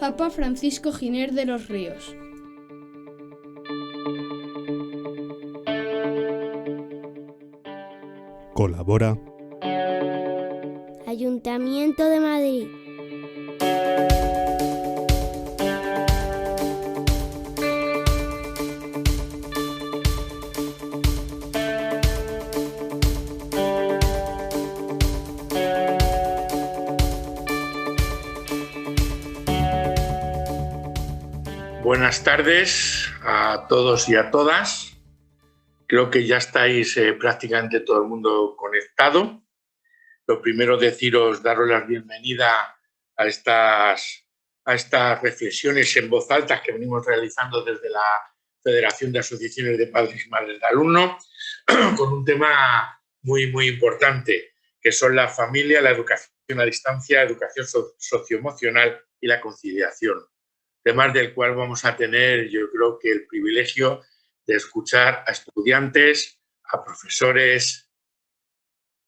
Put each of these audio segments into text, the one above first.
Papa Francisco Giner de los Ríos. Colabora Ayuntamiento de Madrid. Buenas tardes a todos y a todas. Creo que ya estáis prácticamente todo el mundo conectado. Lo primero, daros la bienvenida a estas reflexiones en voz alta que venimos realizando desde la Federación de Asociaciones de Padres y Madres de Alumnos, con un tema muy, muy importante, que son la familia, la educación a distancia, educación socioemocional y la conciliación. Temas del cual vamos a tener, yo creo que el privilegio de escuchar a estudiantes, a profesores,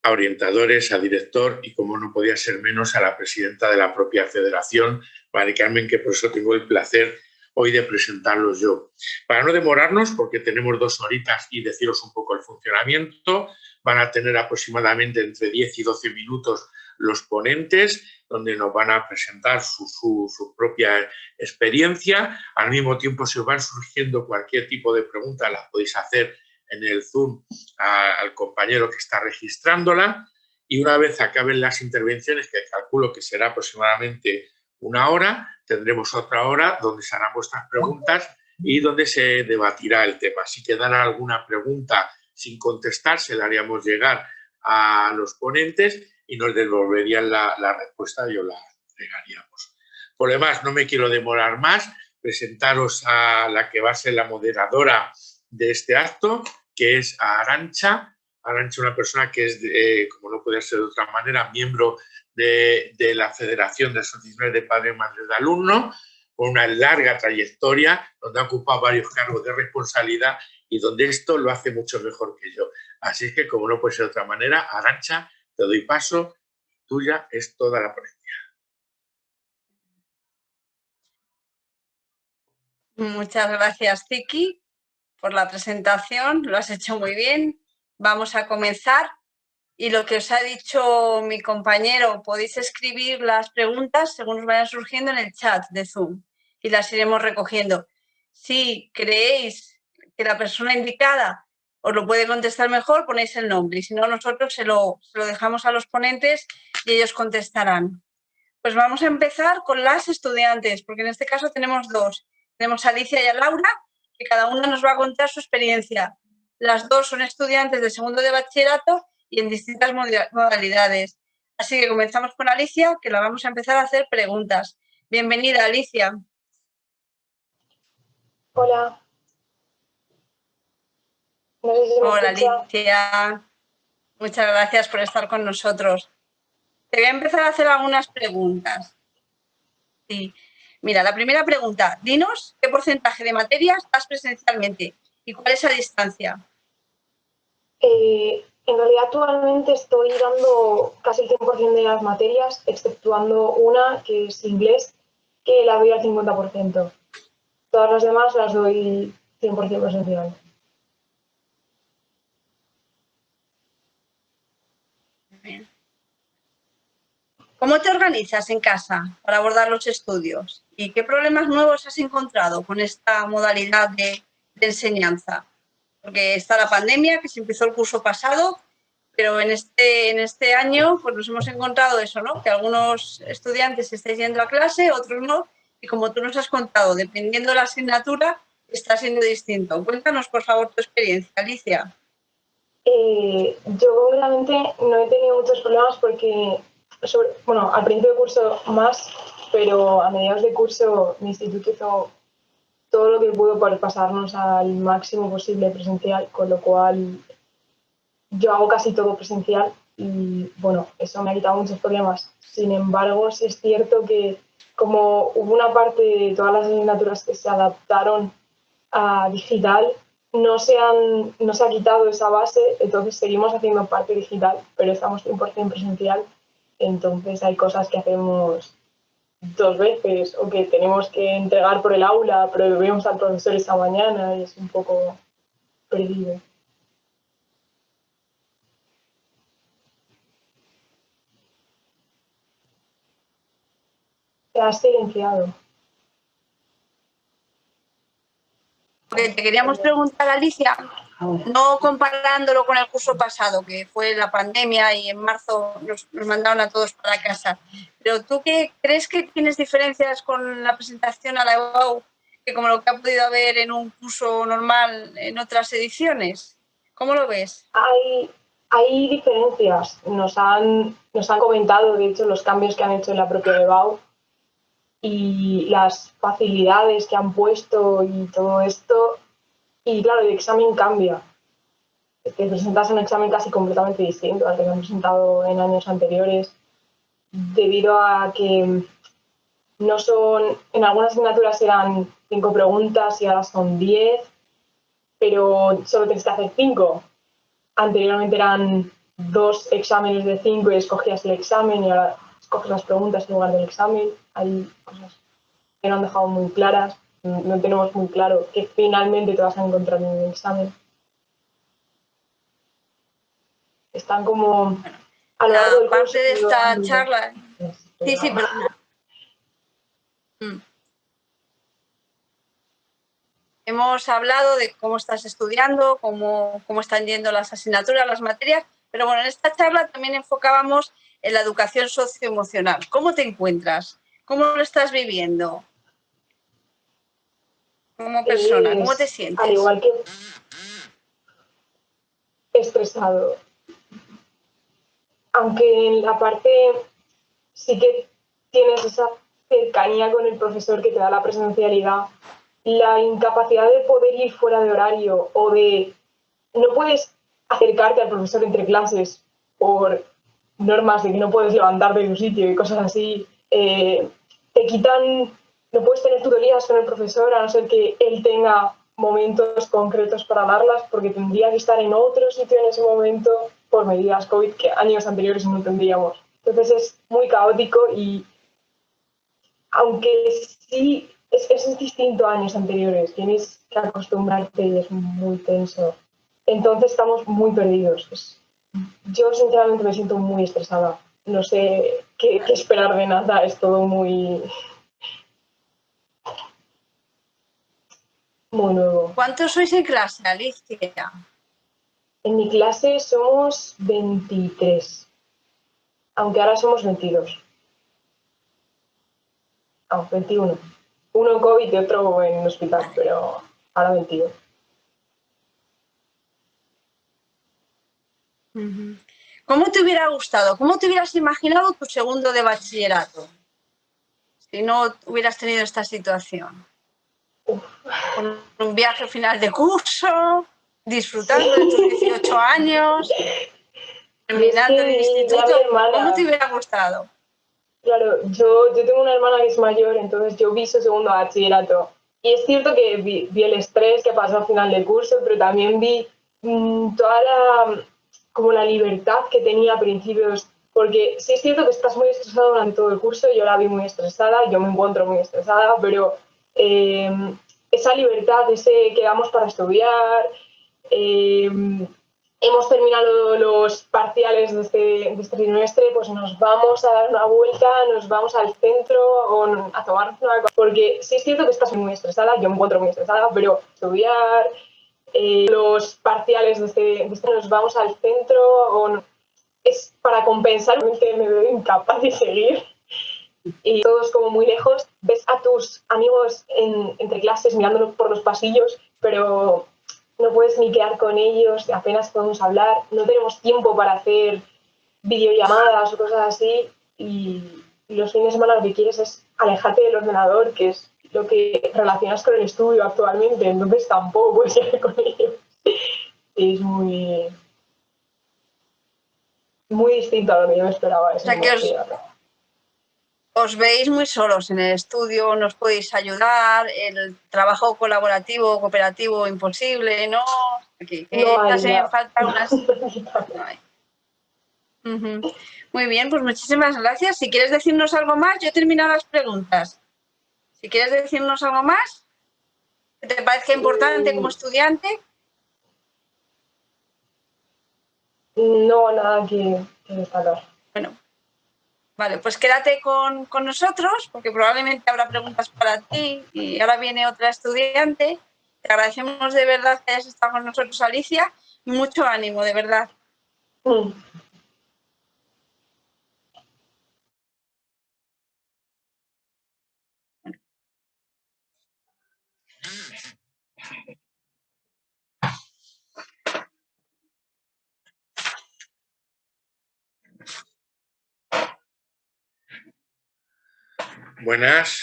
a orientadores, a director y, como no podía ser menos, a la presidenta de la propia federación, Mari Carmen, que por eso tengo el placer hoy de presentarlos yo. Para no demorarnos, porque tenemos 2 horitas y deciros un poco el funcionamiento, van a tener aproximadamente entre 10 y 12 minutos los ponentes, donde nos van a presentar su propia experiencia. Al mismo tiempo, si os van surgiendo cualquier tipo de pregunta, la podéis hacer en el Zoom al compañero que está registrándola. Y una vez acaben las intervenciones, que calculo que será aproximadamente 1 hora, tendremos otra hora donde se harán vuestras preguntas y donde se debatirá el tema. Si quedara alguna pregunta sin contestar, se la haríamos llegar a los ponentes y nos devolverían la respuesta y os la entregaríamos. Por lo demás, no me quiero demorar más, presentaros a la que va a ser la moderadora de este acto, que es a Arantxa. Arantxa, una persona que es, como no puede ser de otra manera, miembro de la Federación de Asociaciones de Padres y Madres de Alumnos, con una larga trayectoria, donde ha ocupado varios cargos de responsabilidad y donde esto lo hace mucho mejor que yo. Así es que, como no puede ser de otra manera, Arantxa, te doy paso, tuya es toda la ponencia. Muchas gracias, Tiki, por la presentación, lo has hecho muy bien. Vamos a comenzar y lo que os ha dicho mi compañero, podéis escribir las preguntas según os vayan surgiendo en el chat de Zoom y las iremos recogiendo. Si creéis que la persona indicada os lo puede contestar mejor, ponéis el nombre y si no, nosotros se lo dejamos a los ponentes y ellos contestarán. Pues vamos a empezar con las estudiantes, porque en este caso tenemos 2. Tenemos a Alicia y a Laura, que cada una nos va a contar su experiencia. Las 2 son estudiantes de segundo de bachillerato y en distintas modalidades. Así que comenzamos con Alicia, que la vamos a empezar a hacer preguntas. Bienvenida, Alicia. Hola. No sé si me Hola, escucha. Alicia. Muchas gracias por estar con nosotros. Te voy a empezar a hacer algunas preguntas. Sí. Mira, la primera pregunta. Dinos qué porcentaje de materias das presencialmente y cuál es a distancia. En realidad actualmente estoy dando casi el 100% de las materias, exceptuando una que es inglés, que la doy al 50%. Todas las demás las doy 100% presencial. ¿Cómo te organizas en casa para abordar los estudios? ¿Y qué problemas nuevos has encontrado con esta modalidad de enseñanza? Porque está la pandemia, que se empezó el curso pasado, pero en este año pues nos hemos encontrado eso, ¿no? Que algunos estudiantes estáis yendo a clase, otros no, y como tú nos has contado, dependiendo de la asignatura, está siendo distinto. Cuéntanos, por favor, tu experiencia, Alicia. Yo realmente no he tenido muchos problemas porque, al principio de curso más, pero a mediados de curso mi instituto hizo todo lo que pudo para pasarnos al máximo posible presencial, con lo cual yo hago casi todo presencial y, bueno, eso me ha quitado muchos problemas. Sin embargo, sí es cierto que como hubo una parte de todas las asignaturas que se adaptaron a digital, no se ha quitado esa base, entonces seguimos haciendo parte digital, pero estamos 100% presencial, entonces hay cosas que hacemos 2 veces o que tenemos que entregar por el aula, pero vemos al profesor esta mañana y es un poco perdido. Te has silenciado. Te queríamos preguntar, Alicia, no comparándolo con el curso pasado, que fue la pandemia y en marzo nos mandaron a todos para casa, pero ¿tú qué crees que tienes diferencias con la presentación a la EBAU que como lo que ha podido haber en un curso normal en otras ediciones? ¿Cómo lo ves? Hay diferencias. Nos han comentado, de hecho, los cambios que han hecho en la propia EBAU y las facilidades que han puesto y todo esto. Y claro, el examen cambia. Te presentas un examen casi completamente distinto al que han presentado en años anteriores, debido a que no son, en algunas asignaturas eran 5 preguntas y ahora son 10, pero solo tienes que hacer 5. Anteriormente eran 2 exámenes de 5 y escogías el examen y ahora escoges las preguntas en lugar del examen. Hay cosas que no han dejado muy claras. No tenemos muy claro que finalmente te vas a encontrar en el examen. Están como a lo largo del curso. Aparte de esta charla. Sí, perdona. Hemos hablado de cómo estás estudiando, cómo están yendo las asignaturas, las materias, pero bueno, en esta charla también enfocábamos en la educación socioemocional. ¿Cómo te encuentras? ¿Cómo lo estás viviendo? Como persona, ¿cómo te sientes? Al igual que estresado. Aunque en la parte sí que tienes esa cercanía con el profesor que te da la presencialidad, la incapacidad de poder ir fuera de horario o de no puedes acercarte al profesor entre clases por normas de que no puedes levantarte de tu sitio y cosas así, te quitan, no puedes tener tutorías con el profesor a no ser que él tenga momentos concretos para darlas, porque tendría que estar en otro sitio en ese momento por medidas COVID que años anteriores no tendríamos. Entonces es muy caótico y aunque sí es distinto a años anteriores, tienes que acostumbrarte y es muy tenso. Entonces estamos muy perdidos. Yo sinceramente me siento muy estresada. No sé qué esperar de nada, es todo muy nuevo. ¿Cuántos sois en clase, Alicia? En mi clase somos 23, aunque ahora somos 22. 21. Uno en COVID y otro en hospital, pero ahora 22. ¿Cómo te hubiera gustado? ¿Cómo te hubieras imaginado tu segundo de bachillerato? Si no hubieras tenido esta situación. Con un viaje final de curso, disfrutando de tus 18 años, terminando el instituto. ¿Cómo te hubiera gustado? Claro, yo tengo una hermana que es mayor, entonces yo vi su segundo bachillerato. Y es cierto que vi el estrés que pasó al final del curso, pero también vi toda la libertad que tenía a principios, porque sí es cierto que estás muy estresada durante todo el curso, yo la vi muy estresada, yo me encuentro muy estresada, pero esa libertad, ese quedamos para estudiar, hemos terminado los parciales de este trimestre, pues nos vamos a dar una vuelta, nos vamos al centro o a tomar una cosa, porque sí es cierto que estás muy estresada, yo me encuentro muy estresada, pero estudiar, los parciales de este nos vamos al centro o es para compensar, que me veo incapaz de seguir y todos como muy lejos, ves a tus amigos entre clases mirándolos por los pasillos, pero no puedes ni quedar con ellos, apenas podemos hablar, no tenemos tiempo para hacer videollamadas o cosas así y los fines de semana lo que quieres es alejarte del ordenador, que es lo que relacionas con el estudio actualmente, entonces tampoco puedes quedar con ellos. Es muy distinto a lo que yo me esperaba. O sea, que os veis muy solos en el estudio, nos podéis ayudar, el trabajo colaborativo, cooperativo, imposible, ¿no? Aquí, No hay, hacen no. falta unas... No hay. Muy bien, pues muchísimas gracias. Si quieres decirnos algo más, yo he terminado las preguntas. Si quieres decirnos algo más, ¿qué te parezca importante como estudiante? No, nada que destacar. Bueno, vale, pues quédate con nosotros, porque probablemente habrá preguntas para ti y ahora viene otra estudiante. Te agradecemos de verdad que hayas estado con nosotros, Alicia, y mucho ánimo, de verdad. Buenas.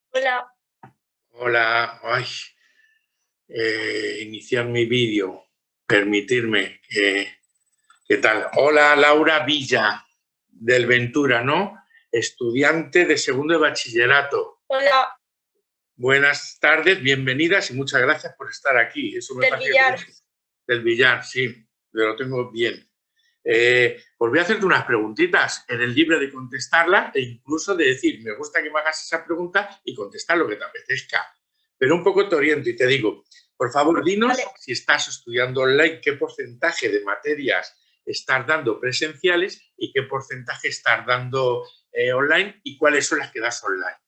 Hola. Hola. Ay, iniciar mi vídeo. Permitirme. ¿Qué tal? Hola, Laura Villa, del Ventura, ¿no? Estudiante de segundo de bachillerato. Hola. Buenas tardes, bienvenidas y muchas gracias por estar aquí. Eso me Del parece Villar. Del Villar, sí, lo tengo bien. Pues voy a hacerte unas preguntitas. Eres libre de contestarlas e incluso de decir, me gusta que me hagas esa pregunta y contestar lo que te apetezca. Pero un poco te oriento y te digo, por favor, dinos si estás estudiando online, qué porcentaje de materias estás dando presenciales y qué porcentaje estás dando online y cuáles son las que das online.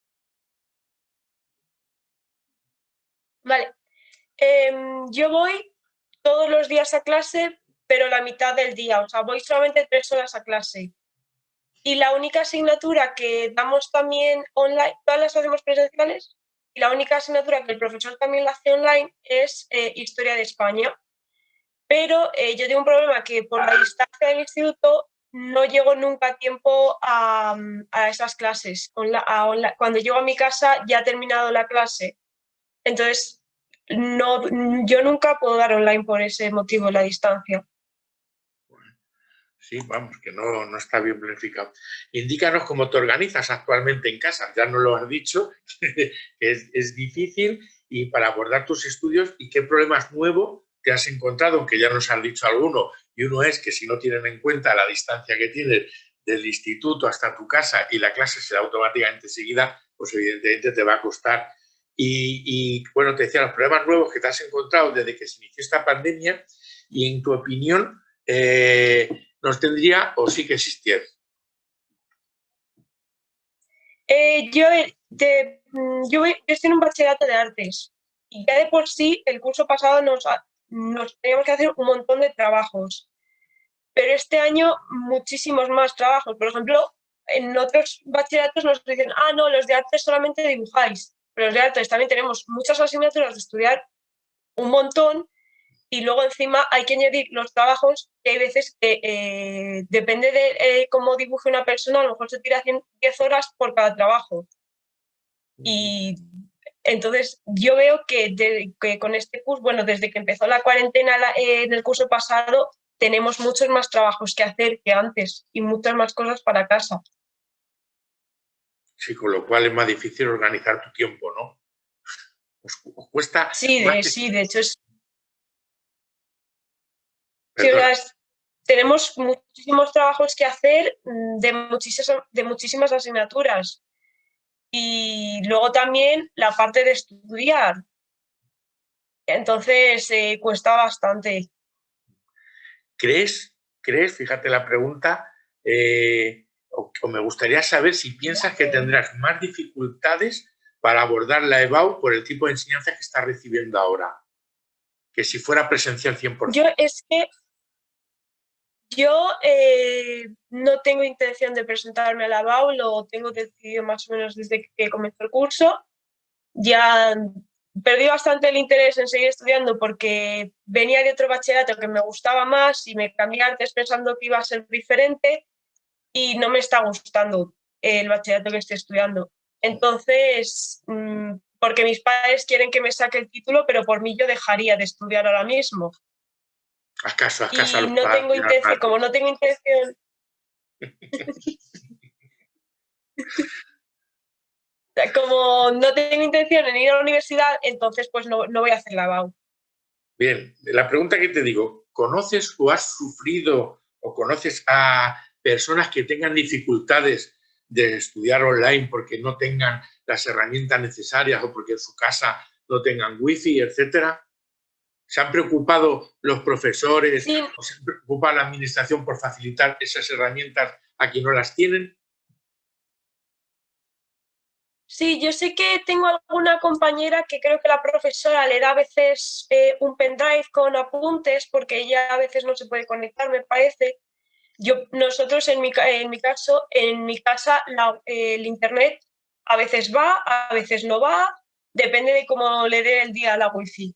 Vale. Yo voy todos los días a clase, pero la mitad del día, o sea, voy solamente 3 horas a clase. Y la única asignatura que damos también online, todas las hacemos presenciales, y la única asignatura que el profesor también la hace online es Historia de España. Pero yo tengo un problema que por la distancia del instituto no llego nunca a tiempo a esas clases. Cuando llego a mi casa ya ha terminado la clase. Entonces, no, yo nunca puedo dar online por ese motivo, la distancia. Sí, vamos, que no está bien planificado. Indícanos cómo te organizas actualmente en casa. Ya nos lo has dicho, que es difícil y para abordar tus estudios y qué problemas nuevos te has encontrado, aunque ya nos has dicho alguno. Y uno es que si no tienen en cuenta la distancia que tienes del instituto hasta tu casa y la clase será automáticamente seguida, pues evidentemente te va a costar. Y bueno, te decía, los problemas nuevos que te has encontrado desde que se inició esta pandemia y en tu opinión, ¿nos tendría o sí que existiera? Yo estoy en un bachillerato de artes y ya de por sí el curso pasado nos teníamos que hacer un montón de trabajos, pero este año muchísimos más trabajos. Por ejemplo, en otros bachilleratos nos dicen, no, los de artes solamente dibujáis, pero los de artes también tenemos muchas asignaturas de estudiar un montón. Y luego encima hay que añadir los trabajos, que hay veces que depende de cómo dibuje una persona, a lo mejor se tira 10 horas por cada trabajo. Y entonces yo veo que con este curso, bueno, desde que empezó la cuarentena en el curso pasado, tenemos muchos más trabajos que hacer que antes y muchas más cosas para casa. Sí, con lo cual es más difícil organizar tu tiempo, ¿no? ¿Os cuesta? Sí, de hecho es... Sí, tenemos muchísimos trabajos que hacer de muchísimas asignaturas. Y luego también la parte de estudiar. Entonces cuesta bastante. ¿Crees, fíjate la pregunta, o me gustaría saber si piensas que tendrás más dificultades para abordar la EBAU por el tipo de enseñanza que estás recibiendo ahora, que si fuera presencial 100%? Yo no tengo intención de presentarme a la EBAU, lo tengo decidido más o menos desde que comenzó el curso. Ya perdí bastante el interés en seguir estudiando porque venía de otro bachillerato que me gustaba más y me cambié artes pensando que iba a ser diferente y no me está gustando el bachillerato que estoy estudiando. Entonces, porque mis padres quieren que me saque el título, pero por mí yo dejaría de estudiar ahora mismo. Haz caso y no tengo intención, como no tengo intención... Como no tengo intención en ir a la universidad, entonces pues no voy a hacer la BAU. Bien, la pregunta que te digo, ¿conoces o has sufrido o conoces a personas que tengan dificultades de estudiar online porque no tengan las herramientas necesarias o porque en su casa no tengan wifi, etcétera? ¿Se han preocupado los profesores Sí. o se preocupa la administración por facilitar esas herramientas a quien no las tienen? Sí, yo sé que tengo alguna compañera que creo que la profesora le da a veces un pendrive con apuntes porque ella a veces no se puede conectar, me parece. Nosotros en mi caso, en mi casa el internet a veces va, a veces no va, depende de cómo le dé el día a la wifi.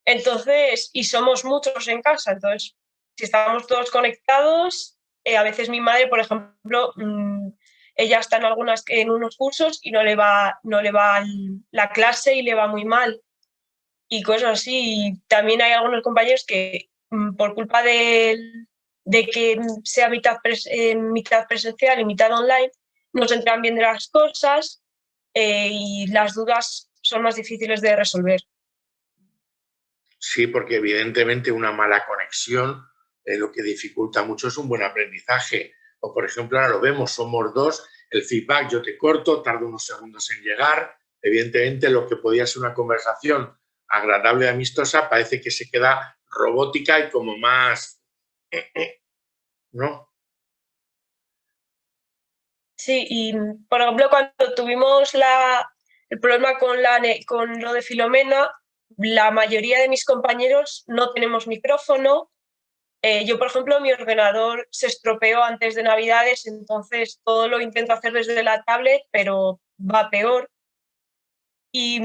Entonces, y somos muchos en casa, entonces si estábamos todos conectados, a veces mi madre, por ejemplo, ella está en unos cursos y no le va la clase y le va muy mal y cosas así. Y también hay algunos compañeros que por culpa de que sea mitad presencial y mitad online, no se enteran bien de las cosas y las dudas son más difíciles de resolver. Sí, porque evidentemente una mala conexión lo que dificulta mucho es un buen aprendizaje. O, por ejemplo, ahora lo vemos, somos dos, el feedback yo te corto, tardo unos segundos en llegar. Evidentemente, lo que podía ser una conversación agradable y amistosa parece que se queda robótica y como más... ¿no? Sí, y por ejemplo, cuando tuvimos el problema con lo de Filomena, la mayoría de mis compañeros no tenemos micrófono. Yo, por ejemplo, mi ordenador se estropeó antes de Navidades, entonces todo lo intento hacer desde la tablet, pero va peor. Y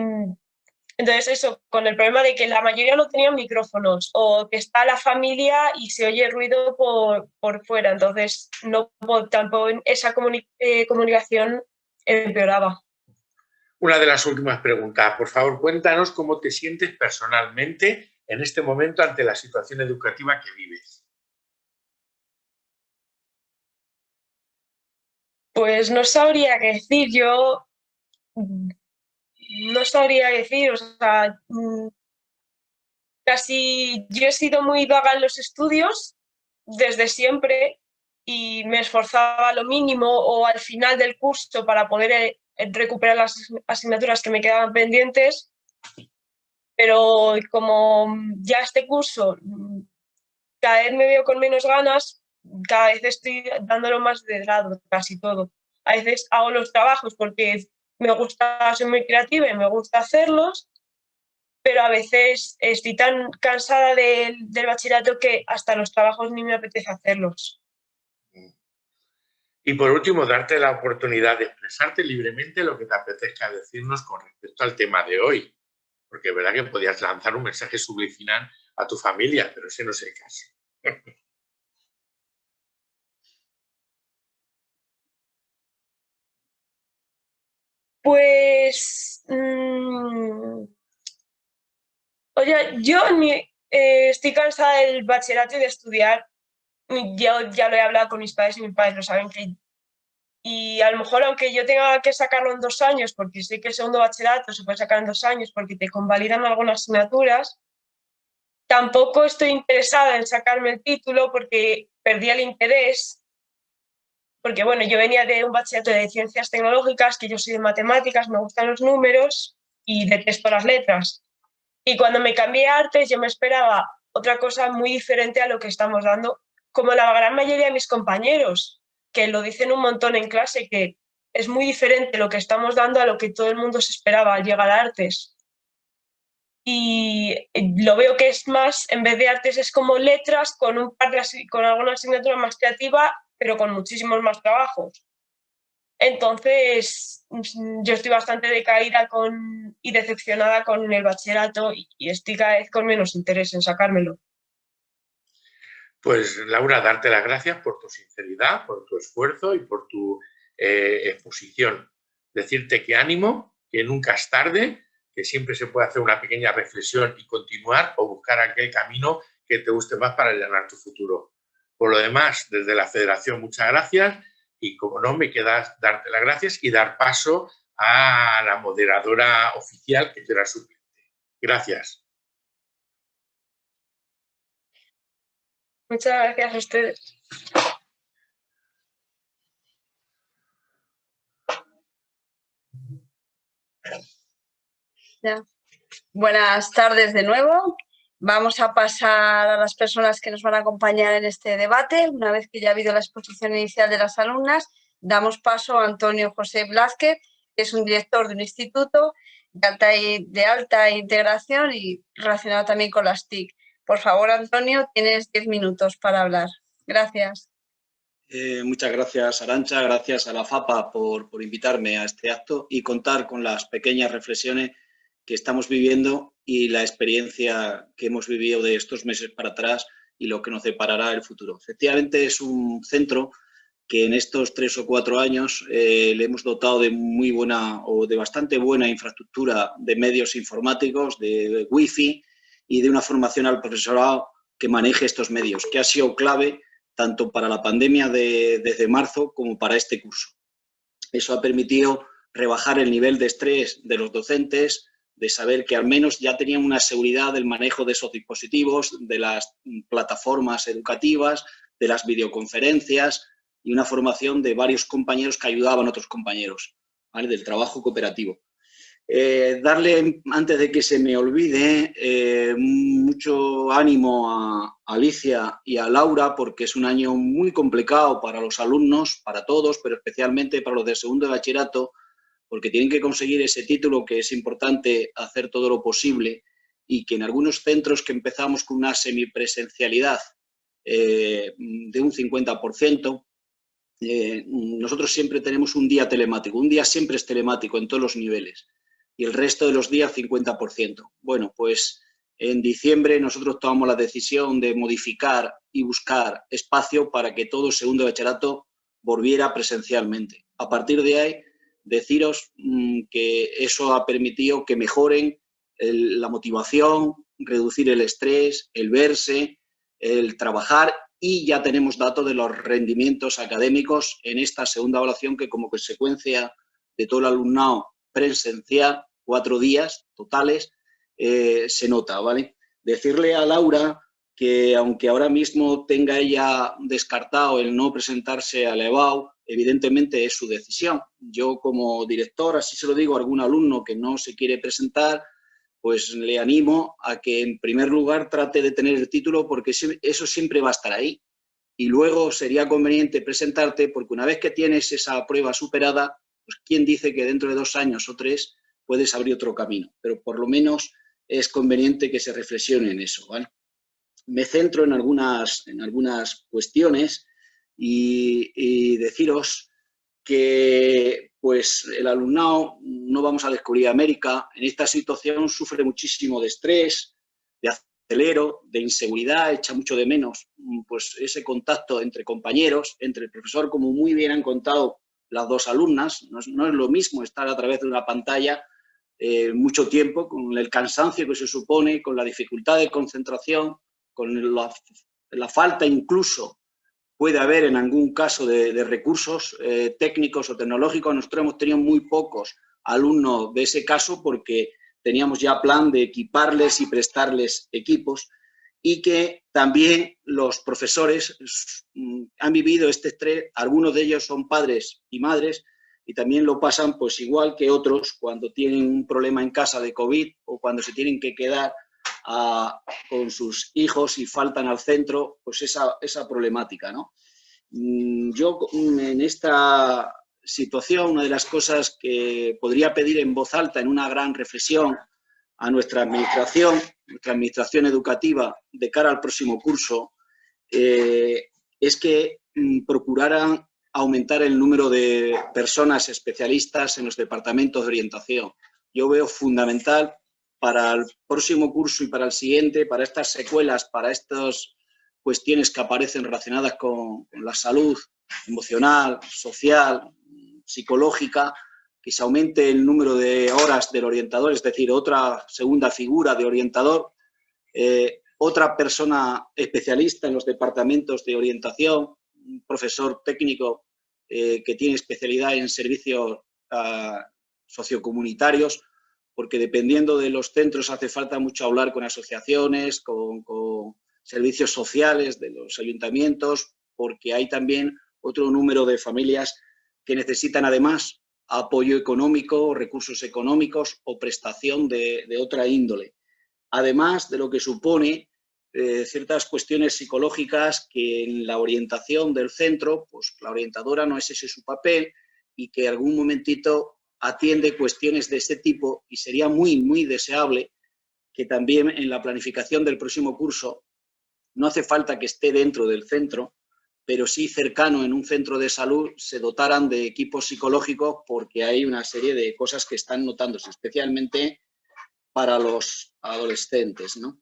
entonces eso, con el problema de que la mayoría no tenían micrófonos o que está la familia y se oye ruido por fuera, entonces tampoco esa comunicación empeoraba. Una de las últimas preguntas. Por favor, cuéntanos cómo te sientes personalmente en este momento ante la situación educativa que vives. Pues no sabría qué decir, no sabría qué decir, o sea, casi yo he sido muy vaga en los estudios desde siempre y me esforzaba lo mínimo o al final del curso para poder recuperar las asignaturas que me quedaban pendientes, pero como ya este curso cada vez me veo con menos ganas, cada vez estoy dándolo más de lado, casi todo. A veces hago los trabajos porque me gusta, soy muy creativa y me gusta hacerlos, pero a veces estoy tan cansada del bachillerato que hasta los trabajos ni me apetece hacerlos. Y por último, darte la oportunidad de expresarte libremente lo que te apetezca decirnos con respecto al tema de hoy. Porque es verdad que podías lanzar un mensaje subliminal a tu familia, pero ese no es el caso. Pues, oye, yo estoy cansada del bachillerato y de estudiar. Yo ya lo he hablado con mis padres y mis padres lo saben y a lo mejor aunque yo tenga que sacarlo en 2 años, porque sé que el segundo bachillerato se puede sacar en 2 años porque te convalidan algunas asignaturas, tampoco estoy interesada en sacarme el título porque perdí el interés, porque bueno, yo venía de un bachillerato de ciencias tecnológicas, que yo soy de matemáticas, me gustan los números y detesto las letras. Y cuando me cambié a artes yo me esperaba otra cosa muy diferente a lo que estamos dando, como la gran mayoría de mis compañeros, que lo dicen un montón en clase, que es muy diferente lo que estamos dando a lo que todo el mundo se esperaba al llegar a artes. Y lo veo que es más, en vez de artes es como letras con con alguna asignatura más creativa, pero con muchísimos más trabajos. Entonces, yo estoy bastante decaída y decepcionada con el bachillerato y estoy cada vez con menos interés en sacármelo. Pues Laura, darte las gracias por tu sinceridad, por tu esfuerzo y por tu exposición. Decirte que ánimo, que nunca es tarde, que siempre se puede hacer una pequeña reflexión y continuar o buscar aquel camino que te guste más para allanar tu futuro. Por lo demás, desde la Federación, muchas gracias y, como no, me queda darte las gracias y dar paso a la moderadora oficial, que será suplente. Gracias. Muchas gracias a ustedes. Ya. Buenas tardes de nuevo. Vamos a pasar a las personas que nos van a acompañar en este debate. Una vez que ya ha habido la exposición inicial de las alumnas, damos paso a Antonio José Blázquez, que es un director de un instituto de alta integración y relacionado también con las TIC. Por favor, Antonio, tienes 10 minutos para hablar. Gracias. Muchas gracias, Arantxa. Gracias a la FAPA por invitarme a este acto y contar con las pequeñas reflexiones que estamos viviendo y la experiencia que hemos vivido de estos meses para atrás y lo que nos deparará el futuro. Efectivamente, es un centro que en estos 3 o 4 años le hemos dotado de muy buena o de bastante buena infraestructura de medios informáticos, de wifi y de una formación al profesorado que maneje estos medios, que ha sido clave tanto para la pandemia desde marzo como para este curso. Eso ha permitido rebajar el nivel de estrés de los docentes, de saber que al menos ya tenían una seguridad del manejo de esos dispositivos, de las plataformas educativas, de las videoconferencias y una formación de varios compañeros que ayudaban a otros compañeros, ¿vale? Del trabajo cooperativo. Darle, antes de que se me olvide, mucho ánimo a Alicia y a Laura, porque es un año muy complicado para los alumnos, para todos, pero especialmente para los de segundo de bachillerato, porque tienen que conseguir ese título, que es importante hacer todo lo posible, y que en algunos centros que empezamos con una semipresencialidad de un 50%, nosotros siempre tenemos un día telemático, un día siempre es telemático en todos los niveles, y el resto de los días 50%. Bueno, pues en diciembre nosotros tomamos la decisión de modificar y buscar espacio para que todo segundo de bachillerato volviera presencialmente. A partir de ahí, deciros que eso ha permitido que mejoren la motivación, reducir el estrés, el verse, el trabajar, y ya tenemos datos de los rendimientos académicos en esta segunda evaluación, que como consecuencia de todo el alumnado presencial, 4 días totales, se nota, ¿vale? Decirle a Laura que aunque ahora mismo tenga ella descartado el no presentarse al EBAU, evidentemente es su decisión. Yo como director, así se lo digo a algún alumno que no se quiere presentar, pues le animo a que en primer lugar trate de tener el título, porque eso siempre va a estar ahí. Y luego sería conveniente presentarte, porque una vez que tienes esa prueba superada, pues quién dice que dentro de 2 años o 3 puedes abrir otro camino. Pero por lo menos es conveniente que se reflexione en eso, ¿vale? Me centro en algunas cuestiones y deciros que pues el alumnado, no vamos a descubrir América, en esta situación sufre muchísimo de estrés, de acelero, de inseguridad, echa mucho de menos pues ese contacto entre compañeros, entre el profesor, como muy bien han contado las 2 alumnas. No es lo mismo estar a través de una pantalla mucho tiempo, con el cansancio que se supone, con la dificultad de concentración, con la falta incluso puede haber en algún caso de recursos técnicos o tecnológicos. Nosotros hemos tenido muy pocos alumnos de ese caso porque teníamos ya plan de equiparles y prestarles equipos, y que también los profesores han vivido este estrés. Algunos de ellos son padres y madres y también lo pasan pues igual que otros cuando tienen un problema en casa de COVID o cuando se tienen que quedar con sus hijos y faltan al centro, pues esa problemática, ¿no? Yo en esta situación, una de las cosas que podría pedir en voz alta en una gran reflexión a nuestra administración educativa de cara al próximo curso, es que procuraran aumentar el número de personas especialistas en los departamentos de orientación. Yo veo fundamental para el próximo curso y para el siguiente, para estas secuelas, para estas cuestiones que aparecen relacionadas con la salud emocional, social, psicológica, que se aumente el número de horas del orientador, es decir, otra segunda figura de orientador, otra persona especialista en los departamentos de orientación, un profesor técnico que tiene especialidad en servicios sociocomunitarios, porque dependiendo de los centros hace falta mucho hablar con asociaciones, con servicios sociales de los ayuntamientos, porque hay también otro número de familias que necesitan además apoyo económico, recursos económicos o prestación de otra índole. Además de lo que supone ciertas cuestiones psicológicas que en la orientación del centro, pues la orientadora no es ese su papel y que algún momentito atiende cuestiones de este tipo, y sería muy, muy deseable que también en la planificación del próximo curso no hace falta que esté dentro del centro, pero sí cercano en un centro de salud se dotaran de equipos psicológicos, porque hay una serie de cosas que están notándose, especialmente para los adolescentes, ¿no?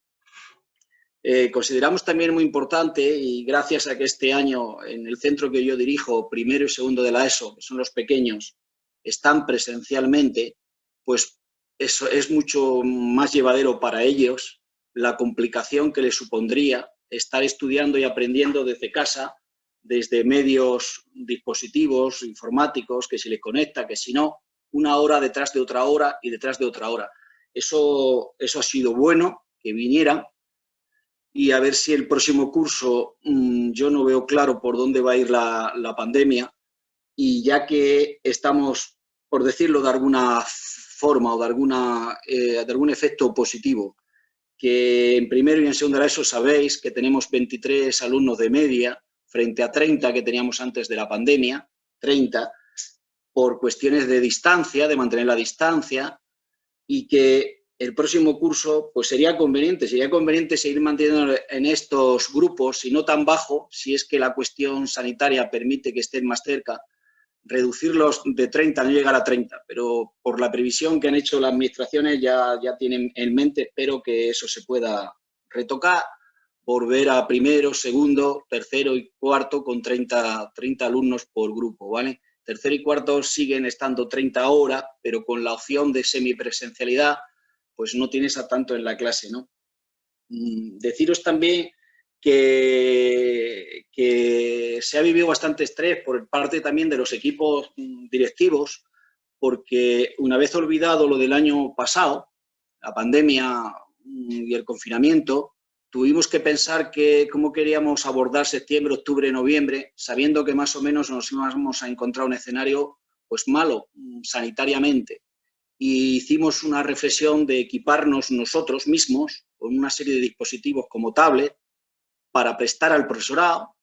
Consideramos también muy importante, y gracias a que este año en el centro que yo dirijo, primero y segundo de la ESO, que son los pequeños, están presencialmente, pues eso es mucho más llevadero para ellos la complicación que les supondría estar estudiando y aprendiendo desde casa, desde medios dispositivos informáticos, que si les conecta, que si no, una hora detrás de otra hora y detrás de otra hora. Eso ha sido bueno que vinieran, y a ver si el próximo curso, yo no veo claro por dónde va a ir la pandemia, y ya que estamos, por decirlo de alguna forma o de algún efecto positivo, que en primero y en segundo de ESO sabéis que tenemos 23 alumnos de media frente a 30 que teníamos antes de la pandemia, 30, por cuestiones de distancia, de mantener la distancia, y que el próximo curso pues sería conveniente seguir manteniendo en estos grupos, y no tan bajo, si es que la cuestión sanitaria permite que estén más cerca, reducirlos de 30, no llegar a 30, pero por la previsión que han hecho las administraciones ya tienen en mente, espero que eso se pueda retocar, volver a primero, segundo, tercero y cuarto con 30 alumnos por grupo, ¿vale? Tercero y cuarto siguen estando 30 horas, pero con la opción de semipresencialidad, pues no tienes a tanto en la clase, ¿no? Deciros también que se ha vivido bastante estrés por parte también de los equipos directivos, porque una vez olvidado lo del año pasado, la pandemia y el confinamiento, tuvimos que pensar cómo queríamos abordar septiembre, octubre, noviembre, sabiendo que más o menos nos íbamos a encontrar un escenario pues malo sanitariamente. Y hicimos una reflexión de equiparnos nosotros mismos con una serie de dispositivos como tablet para prestar al profesorado.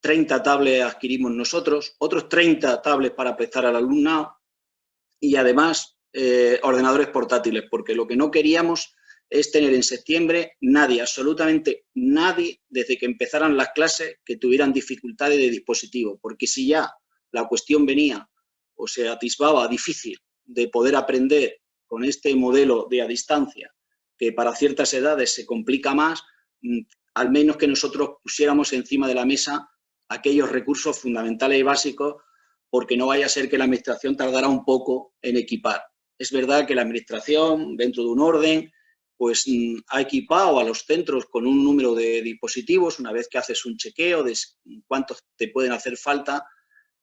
30 tablets adquirimos nosotros, otros 30 tablets para prestar al alumnado, y además ordenadores portátiles, porque lo que no queríamos es tener en septiembre nadie, absolutamente nadie, desde que empezaran las clases, que tuvieran dificultades de dispositivo, porque si ya la cuestión venía o se atisbaba difícil de poder aprender con este modelo de a distancia, que para ciertas edades se complica más, al menos que nosotros pusiéramos encima de la mesa aquellos recursos fundamentales y básicos, porque no vaya a ser que la administración tardara un poco en equipar. Es verdad que la administración, dentro de un orden, pues ha equipado a los centros con un número de dispositivos una vez que haces un chequeo de cuántos te pueden hacer falta,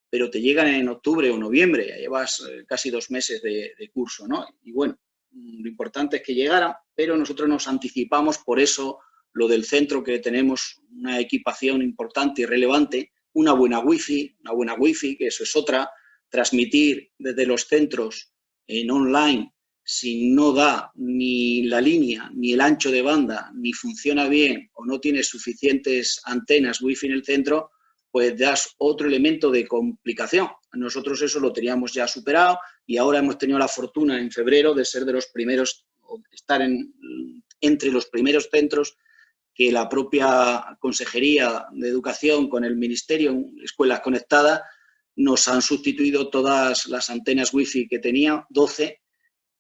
pero te llegan en octubre o noviembre, ya llevas casi 2 meses de curso, ¿no? Y bueno, lo importante es que llegaran, pero nosotros nos anticipamos, por eso lo del centro, que tenemos una equipación importante y relevante, una buena wifi, que eso es otra, transmitir desde los centros en online, si no da ni la línea, ni el ancho de banda, ni funciona bien o no tiene suficientes antenas wifi en el centro, pues das otro elemento de complicación. Nosotros eso lo teníamos ya superado, y ahora hemos tenido la fortuna en febrero de ser de los primeros, estar entre los primeros centros que la propia Consejería de Educación con el Ministerio en Escuelas Conectadas nos han sustituido todas las antenas wifi que tenía, 12,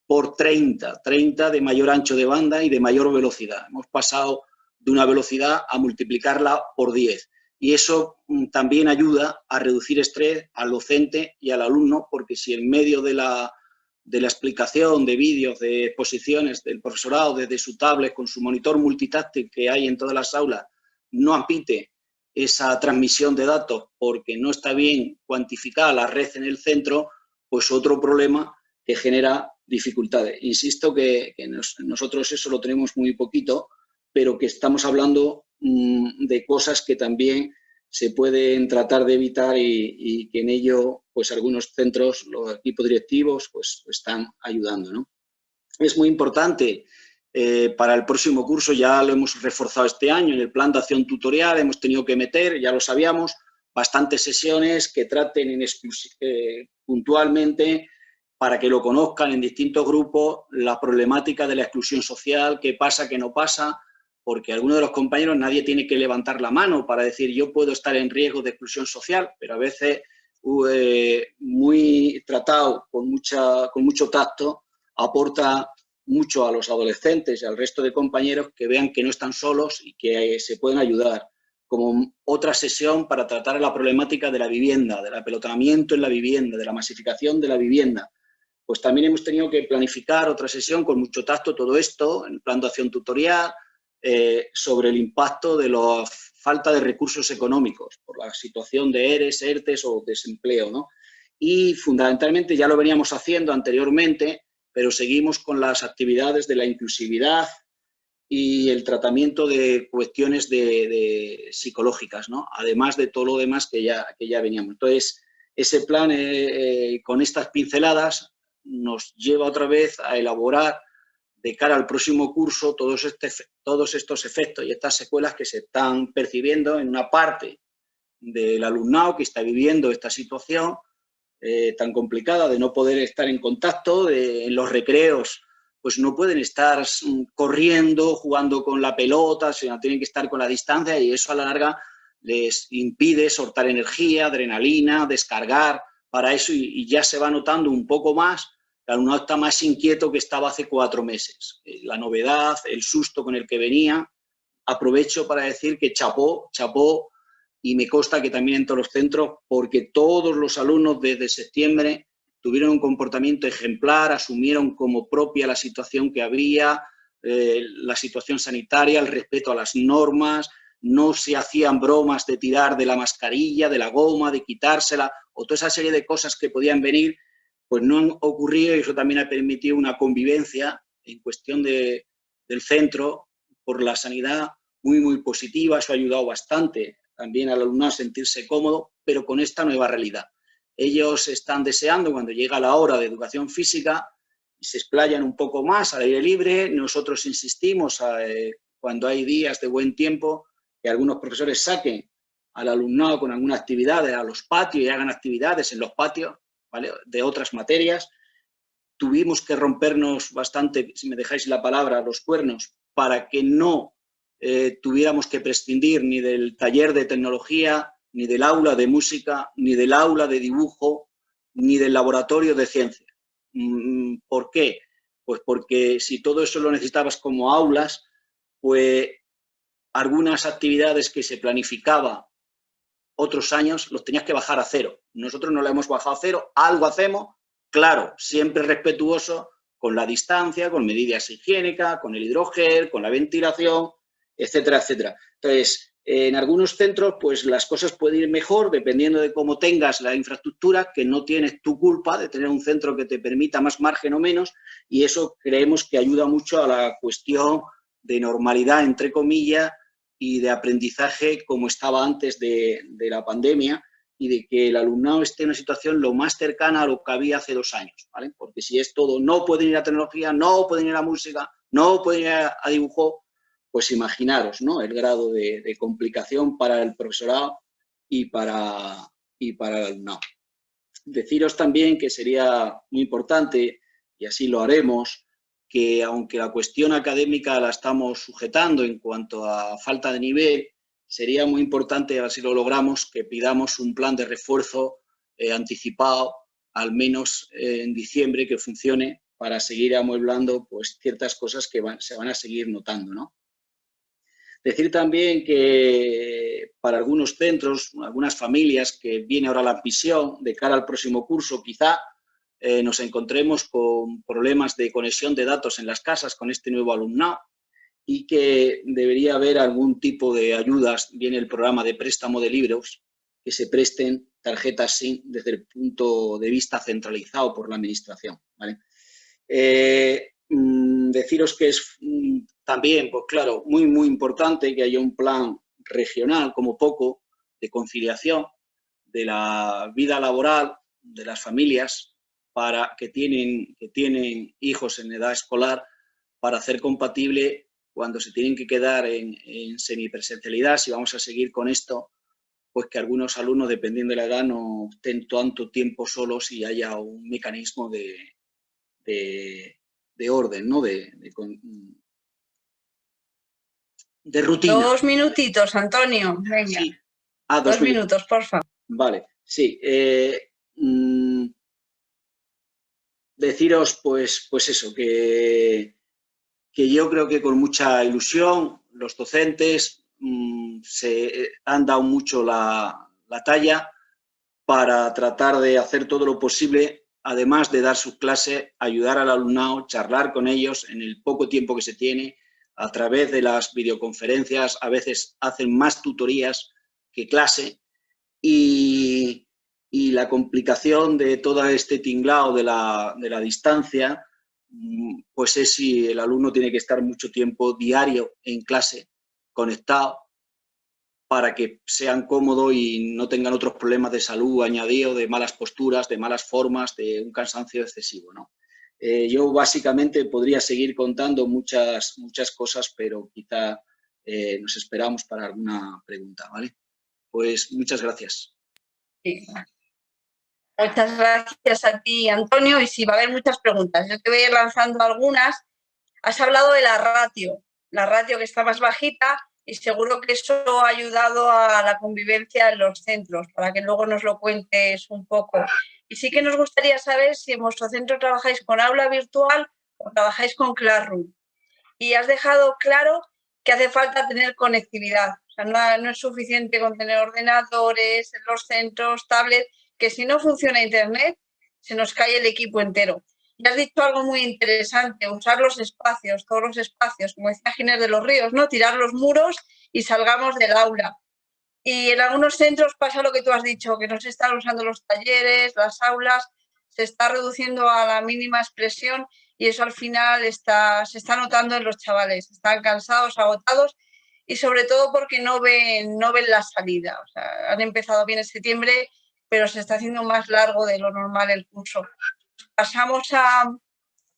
por 30 de mayor ancho de banda y de mayor velocidad. Hemos pasado de una velocidad a multiplicarla por 10. Y eso también ayuda a reducir estrés al docente y al alumno, porque si en medio de la de la explicación, de vídeos, de exposiciones del profesorado desde su tablet con su monitor multitáctil que hay en todas las aulas, no admite esa transmisión de datos porque no está bien cuantificada la red en el centro, pues otro problema que genera dificultades. Insisto que nosotros eso lo tenemos muy poquito, pero que estamos hablando de cosas que también se pueden tratar de evitar y que en ello pues algunos centros, los equipos directivos pues están ayudando, ¿no? Es muy importante para el próximo curso, ya lo hemos reforzado este año, en el plan de acción tutorial hemos tenido que meter, ya lo sabíamos, bastantes sesiones que traten puntualmente para que lo conozcan en distintos grupos, la problemática de la exclusión social, qué pasa, qué no pasa, porque algunos de los compañeros nadie tiene que levantar la mano para decir yo puedo estar en riesgo de exclusión social, pero a veces muy tratado, con mucho tacto, aporta mucho a los adolescentes y al resto de compañeros que vean que no están solos y que se pueden ayudar. Como otra sesión para tratar la problemática de la vivienda, del apelotamiento en la vivienda, de la masificación de la vivienda. Pues también hemos tenido que planificar otra sesión con mucho tacto todo esto, en el plan de acción tutorial, sobre el impacto de la falta de recursos económicos por la situación de ERES, ERTES o desempleo, ¿no? Y fundamentalmente ya lo veníamos haciendo anteriormente, pero seguimos con las actividades de la inclusividad y el tratamiento de cuestiones psicológicas, ¿no? Además de todo lo demás que ya veníamos. Entonces, ese plan con estas pinceladas nos lleva otra vez a elaborar de cara al próximo curso todos estos efectos y estas secuelas que se están percibiendo en una parte del alumnado que está viviendo esta situación tan complicada de no poder estar en contacto, en los recreos pues no pueden estar corriendo, jugando con la pelota, sino tienen que estar con la distancia y eso a la larga les impide soltar energía, adrenalina, descargar para eso y ya se va notando un poco más. El alumnado está más inquieto que estaba hace 4 meses. La novedad, el susto con el que venía. Aprovecho para decir que chapó, y me consta que también en todos los centros, porque todos los alumnos desde septiembre tuvieron un comportamiento ejemplar, asumieron como propia la situación que había, la situación sanitaria, el respeto a las normas, no se hacían bromas de tirar de la mascarilla, de la goma, de quitársela, o toda esa serie de cosas que podían venir, pues no han ocurrido y eso también ha permitido una convivencia en cuestión del centro por la sanidad muy, muy positiva. Eso ha ayudado bastante también al alumnado a sentirse cómodo, pero con esta nueva realidad. Ellos están deseando cuando llega la hora de educación física y se explayan un poco más al aire libre. Nosotros insistimos cuando hay días de buen tiempo que algunos profesores saquen al alumnado con alguna actividad a los patios y hagan actividades en los patios, ¿vale?, de otras materias. Tuvimos que rompernos bastante, si me dejáis la palabra, los cuernos para que no tuviéramos que prescindir ni del taller de tecnología, ni del aula de música, ni del aula de dibujo, ni del laboratorio de ciencia. ¿Por qué? Pues porque si todo eso lo necesitabas como aulas, pues algunas actividades que se planificaba otros años los tenías que bajar a cero. Nosotros no la hemos bajado a cero, algo hacemos, claro, siempre respetuoso con la distancia, con medidas higiénicas, con el hidrogel, con la ventilación, etcétera, etcétera. Entonces, en algunos centros, pues las cosas pueden ir mejor dependiendo de cómo tengas la infraestructura, que no tienes tu culpa de tener un centro que te permita más margen o menos, y eso creemos que ayuda mucho a la cuestión de normalidad, entre comillas, y de aprendizaje como estaba antes de la pandemia y de que el alumnado esté en una situación lo más cercana a lo que había hace 2 años, ¿vale? Porque si es todo, no pueden ir a tecnología, no pueden ir a música, no pueden ir a dibujo, pues imaginaros, ¿no?, el grado de complicación para el profesorado y para el alumnado. Deciros también que sería muy importante, y así lo haremos, que aunque la cuestión académica la estamos sujetando en cuanto a falta de nivel, sería muy importante, a ver si lo logramos, que pidamos un plan de refuerzo anticipado, al menos en diciembre, que funcione para seguir amueblando pues, ciertas cosas que se van a seguir notando, ¿no? Decir también que para algunos centros, algunas familias que viene ahora la admisión de cara al próximo curso, quizá nos encontremos con problemas de conexión de datos en las casas con este nuevo alumnado y que debería haber algún tipo de ayudas, viene el programa de préstamo de libros, que se presten tarjetas SIM desde el punto de vista centralizado por la administración, ¿vale? Deciros que es también, pues claro, muy, muy importante que haya un plan regional, como poco, de conciliación de la vida laboral de las familias para que tienen hijos en edad escolar para hacer compatible cuando se tienen que quedar en semipresencialidad, si vamos a seguir con esto, pues que algunos alumnos, dependiendo de la edad, no estén tanto tiempo solos y haya un mecanismo de orden, ¿no? De rutina. 2 minutitos, Antonio. Venga. Sí. 2 minutos, por favor. Vale, sí. Deciros, pues eso, que yo creo que con mucha ilusión los docentes se han dado mucho la talla para tratar de hacer todo lo posible, además de dar sus clases, ayudar al alumnado, charlar con ellos en el poco tiempo que se tiene, a través de las videoconferencias, a veces hacen más tutorías que clase, y la complicación de todo este tinglado de la distancia, pues es si el alumno tiene que estar mucho tiempo diario en clase, conectado, para que sean cómodos y no tengan otros problemas de salud añadidos, de malas posturas, de malas formas, de un cansancio excesivo, ¿no? Yo básicamente podría seguir contando muchas cosas, pero quizá nos esperamos para alguna pregunta, ¿vale? Pues muchas gracias. Sí. Muchas gracias a ti, Antonio, y sí, va a haber muchas preguntas. Yo te voy a ir lanzando algunas. Has hablado de la ratio que está más bajita, y seguro que eso ha ayudado a la convivencia en los centros, para que luego nos lo cuentes un poco. Y sí que nos gustaría saber si en vuestro centro trabajáis con aula virtual o trabajáis con Classroom. Y has dejado claro que hace falta tener conectividad. O sea, no es suficiente con tener ordenadores en los centros, tablets, que si no funciona Internet, se nos cae el equipo entero. Y has dicho algo muy interesante, usar los espacios, todos los espacios, como decía Ginés de los Ríos, ¿no? Tirar los muros y salgamos del aula. Y en algunos centros pasa lo que tú has dicho, que no se están usando los talleres, las aulas, se está reduciendo a la mínima expresión y eso al final se está notando en los chavales. Están cansados, agotados y sobre todo porque no ven la salida. O sea, han empezado bien en septiembre, pero se está haciendo más largo de lo normal el curso. Pasamos a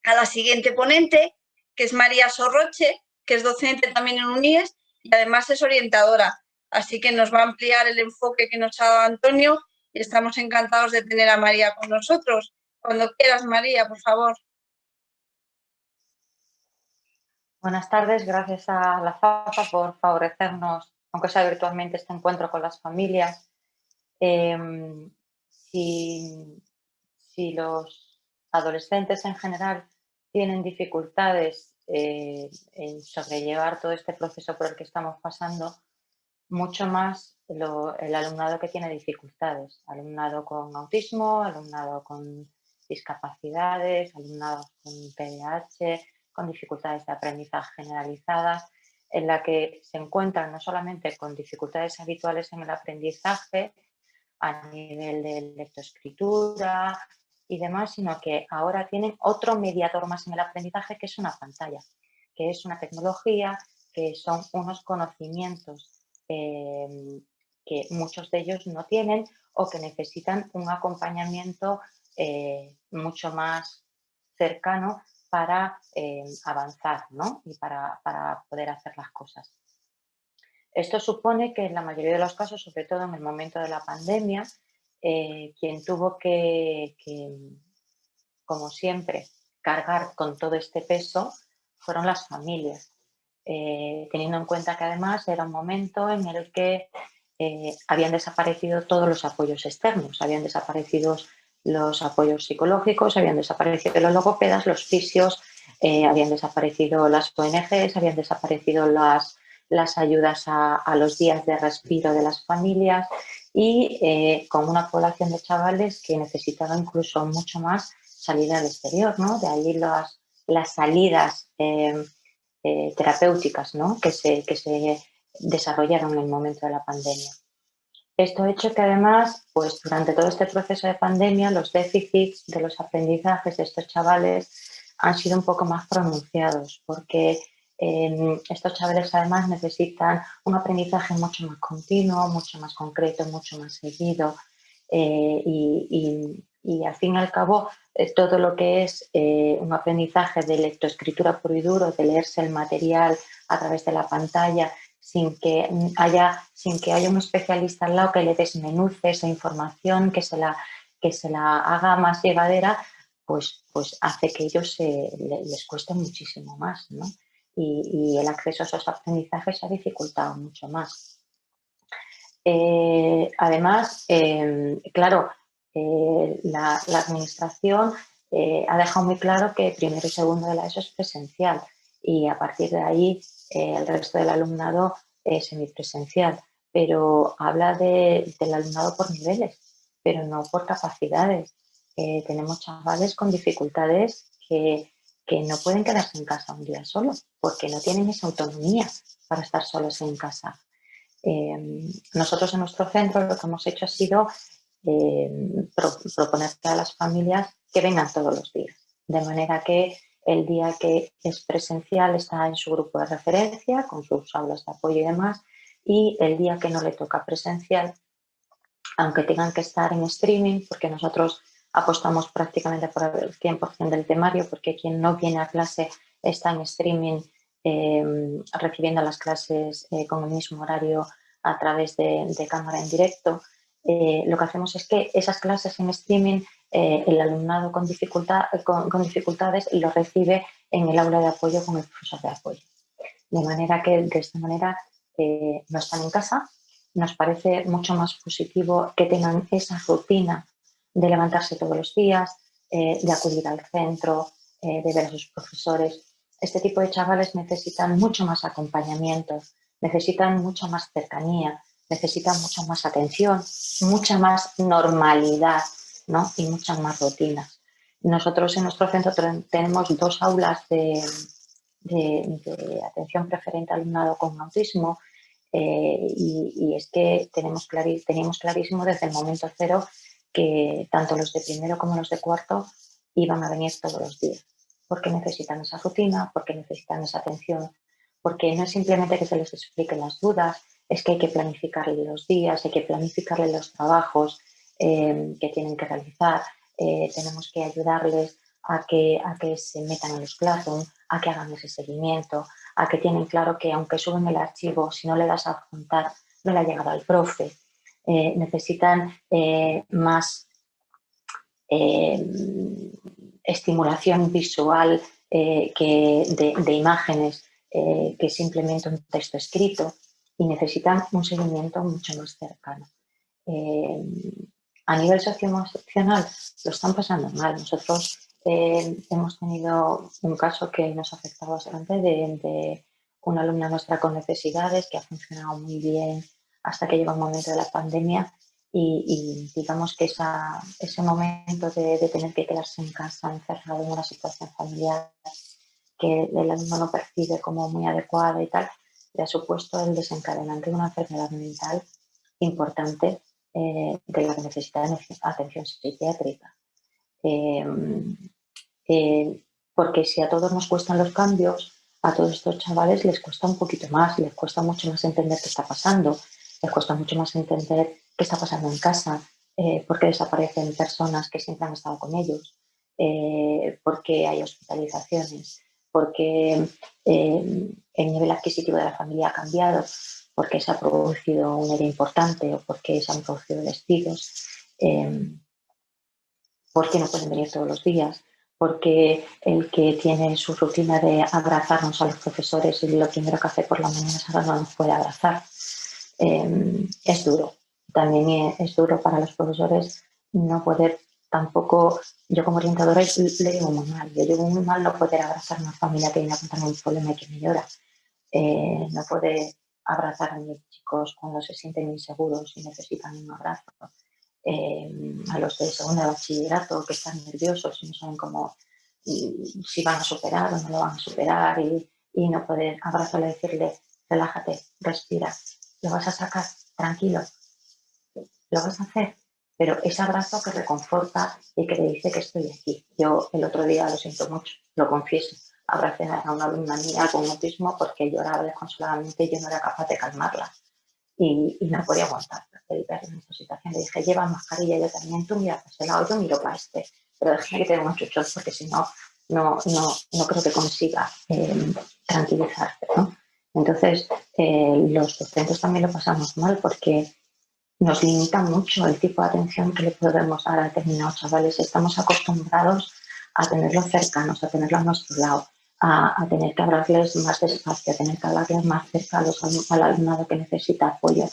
la siguiente ponente, que es María Sorroche, que es docente también en UNIES y además es orientadora. Así que nos va a ampliar el enfoque que nos ha dado Antonio y estamos encantados de tener a María con nosotros. Cuando quieras, María, por favor. Buenas tardes, gracias a la FAPA por favorecernos, aunque sea virtualmente, este encuentro con las familias. Si los adolescentes en general tienen dificultades en sobrellevar todo este proceso por el que estamos pasando, mucho más el alumnado que tiene dificultades, alumnado con autismo, alumnado con discapacidades, alumnado con TDAH, con dificultades de aprendizaje generalizadas, en la que se encuentran no solamente con dificultades habituales en el aprendizaje a nivel de lectoescritura y demás, sino que ahora tienen otro mediador más en el aprendizaje, que es una pantalla, que es una tecnología, que son unos conocimientos que muchos de ellos no tienen o que necesitan un acompañamiento mucho más cercano para avanzar, ¿no? Y para poder hacer las cosas. Esto supone que en la mayoría de los casos, sobre todo en el momento de la pandemia, quien tuvo que, como siempre, cargar con todo este peso fueron las familias. Teniendo en cuenta que además era un momento en el que habían desaparecido todos los apoyos externos, habían desaparecido los apoyos psicológicos, habían desaparecido los logopedas, los fisios, habían desaparecido las ONGs, habían desaparecido las ayudas a los días de respiro de las familias y con una población de chavales que necesitaba incluso mucho más salir al exterior, ¿no? De ahí las salidas terapéuticas, ¿no? que se desarrollaron en el momento de la pandemia. Esto ha hecho que además, pues durante todo este proceso de pandemia, los déficits de los aprendizajes de estos chavales han sido un poco más pronunciados, porque estos chavales además necesitan un aprendizaje mucho más continuo, mucho más concreto, mucho más seguido, y al fin y al cabo todo lo que es un aprendizaje de lectoescritura puro y duro, de leerse el material a través de la pantalla, sin que haya un especialista al lado que le desmenuce esa información, que se la haga más llevadera, pues hace que ellos les cueste muchísimo más, ¿no? Y el acceso a esos aprendizajes se ha dificultado mucho más. Además, claro, la administración ha dejado muy claro que primero y segundo de la ESO es presencial, y a partir de ahí el resto del alumnado es semipresencial, pero habla del alumnado por niveles, pero no por capacidades. Tenemos chavales con dificultades que no pueden quedarse en casa un día solos, porque no tienen esa autonomía para estar solos en casa. Nosotros en nuestro centro lo que hemos hecho ha sido proponer a las familias que vengan todos los días, de manera que el día que es presencial está en su grupo de referencia, con sus aulas de apoyo y demás, y el día que no le toca presencial, aunque tengan que estar en streaming, porque nosotros apostamos prácticamente por el 100% del temario, porque quien no viene a clase está en streaming recibiendo las clases con el mismo horario a través de cámara en directo. Lo que hacemos es que esas clases en streaming el alumnado con dificultades lo recibe en el aula de apoyo con el profesor de apoyo. De manera que de esta manera no están en casa. Nos parece mucho más positivo que tengan esa rutina de levantarse todos los días, de acudir al centro, de ver a sus profesores. Este tipo de chavales necesitan mucho más acompañamiento, necesitan mucha más cercanía, necesitan mucha más atención, mucha más normalidad, ¿no? Y muchas más rutinas. Nosotros en nuestro centro tenemos 2 aulas de atención preferente al alumnado con autismo, y es que teníamos clarísimo desde el momento cero que tanto los de primero como los de cuarto iban a venir todos los días, porque necesitan esa rutina, porque necesitan esa atención, porque no es simplemente que se les expliquen las dudas, es que hay que planificarle los días, hay que planificarle los trabajos que tienen que realizar, tenemos que ayudarles a que se metan en los Classroom, a que hagan ese seguimiento, a que tienen claro que aunque suben el archivo, si no le das a adjuntar, no le ha llegado al profe. Necesitan más estimulación visual de imágenes que simplemente un texto escrito, y necesitan un seguimiento mucho más cercano. A nivel socioemocional lo están pasando mal. Nosotros hemos tenido un caso que nos ha afectado bastante de una alumna nuestra con necesidades que ha funcionado muy bien hasta que llegó el momento de la pandemia, y digamos que ese momento de tener que quedarse en casa encerrado en una situación familiar que el alumno no percibe como muy adecuada y tal, le ha supuesto el desencadenante de una enfermedad mental importante de la que necesita atención psiquiátrica. Porque si a todos nos cuestan los cambios, a todos estos chavales les cuesta un poquito más, les cuesta mucho más entender qué está pasando, les cuesta mucho más entender qué está pasando en casa, por qué desaparecen personas que siempre han estado con ellos, por qué hay hospitalizaciones, porque el nivel adquisitivo de la familia ha cambiado, porque se ha producido un ERE importante o porque se han producido despidos, porque no pueden venir todos los días, porque el que tiene su rutina de abrazarnos a los profesores y lo primero que hace por la mañana es ahora no nos puede abrazar. Es duro. También es duro para los profesores no poder tampoco, yo como orientadora le digo muy mal, yo digo muy mal no poder abrazar a una familia que viene a contarme un problema y que me llora, no poder abrazar a mis chicos cuando se sienten inseguros y necesitan un abrazo. a los de segundo de bachillerato que están nerviosos y no saben si van a superar o no lo van a superar y no poder abrazarle y decirle, relájate, respira, lo vas a sacar, tranquilo, lo vas a hacer. Pero ese abrazo que reconforta y que le dice que estoy aquí. Yo el otro día, lo siento mucho, lo confieso, abracé a una alumna mía con autismo porque lloraba desconsoladamente y yo no era capaz de calmarla. Y no podía aguantar el ver en esta situación. Le dije, lleva mascarilla, yo también, tú mira para ese lado, yo miro para este. Pero déjame que te dé un chuchón porque si no, no creo que consiga tranquilizarte, ¿no? Entonces, los docentes también lo pasamos mal porque nos limita mucho el tipo de atención que le podemos dar a determinados chavales. Estamos acostumbrados a tenerlos cercanos, a tenerlos a nuestro lado, a tener que hablarles más despacio, a tener que hablarles más cerca al alumnado que necesita apoyo.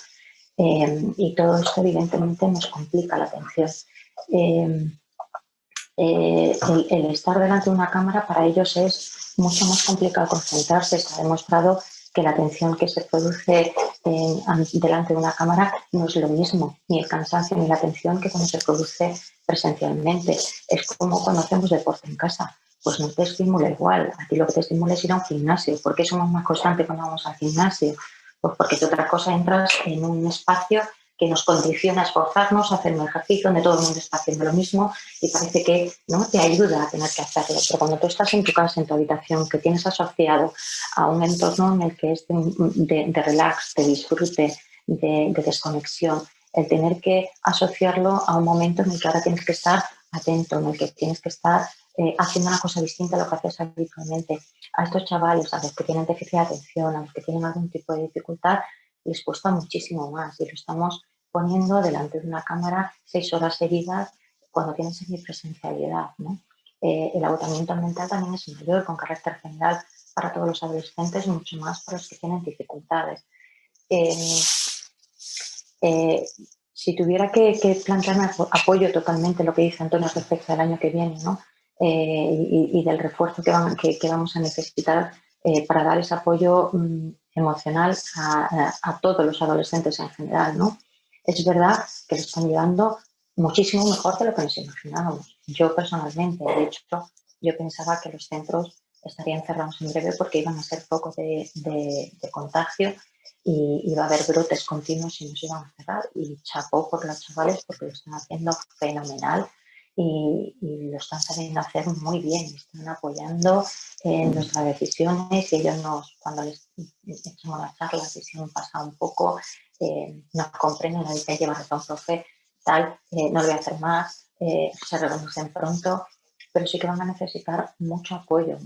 Y todo esto evidentemente nos complica la atención. El estar delante de una cámara para ellos es mucho más complicado concentrarse. Se ha demostrado que la atención que se produce delante de una cámara no es lo mismo, ni el cansancio ni la atención que cuando se produce presencialmente. Es como cuando hacemos deporte en casa, pues no te estimula igual. A ti lo que te estimula es ir a un gimnasio. ¿Por qué somos más constantes cuando vamos al gimnasio? Pues porque de otra cosa entras en un espacio que nos condiciona a esforzarnos, a hacer un ejercicio donde todo el mundo está haciendo lo mismo y parece que no te ayuda a tener que hacerlo. Pero cuando tú estás en tu casa, en tu habitación, que tienes asociado a un entorno en el que es de relax, de disfrute, de desconexión, el tener que asociarlo a un momento en el que ahora tienes que estar atento, en el que tienes que estar haciendo una cosa distinta a lo que haces habitualmente. A estos chavales, a los que tienen déficit de atención, a los que tienen algún tipo de dificultad, les cuesta muchísimo más y lo estamos poniendo delante de una cámara 6 horas seguidas cuando tienen semipresencialidad, ¿no? El agotamiento mental también es mayor con carácter general para todos los adolescentes, mucho más para los que tienen dificultades. Si tuviera que plantearme apoyo totalmente lo que dice Antonio respecto al año que viene, ¿no? Y del refuerzo que vamos a necesitar para dar ese apoyo emocional a todos los adolescentes en general, ¿no? Es verdad que lo están llevando muchísimo mejor de lo que nos imaginábamos. Yo personalmente, de hecho, yo pensaba que los centros estarían cerrados en breve porque iban a ser focos de contagio y iba a haber brotes continuos y nos iban a cerrar. Y chapó por los chavales porque lo están haciendo fenomenal y lo están sabiendo hacer muy bien. Están apoyando nuestras decisiones y ellos cuando les echamos las charlas y se han pasado un poco, nos comprenden, nos dicen lleva razón, profe, tal, no lo voy a hacer más, se reconocen pronto, pero sí que van a necesitar mucho apoyo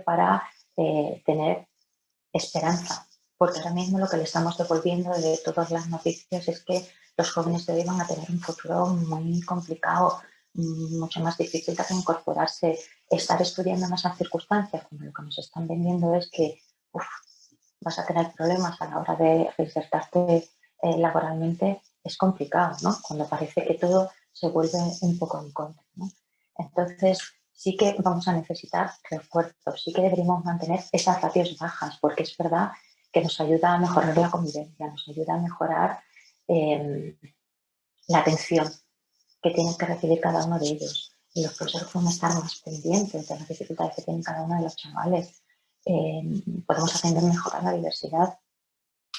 para tener esperanza, porque ahora mismo lo que le estamos devolviendo de todas las noticias es que los jóvenes de hoy van a tener un futuro muy complicado, mucho más difícil de incorporarse, estar estudiando en esas circunstancias, como lo que nos están vendiendo es que vas a tener problemas a la hora de reinsertarte laboralmente, es complicado, ¿no? Cuando parece que todo se vuelve un poco en contra, ¿no? Entonces, sí que vamos a necesitar refuerzos, sí que deberíamos mantener esas ratios bajas, porque es verdad que nos ayuda a mejorar la convivencia, nos ayuda a mejorar la atención que tienen que recibir cada uno de ellos. Y los profesores pueden estar más pendientes de las dificultades que tienen cada uno de los chavales. Podemos atender mejor a la diversidad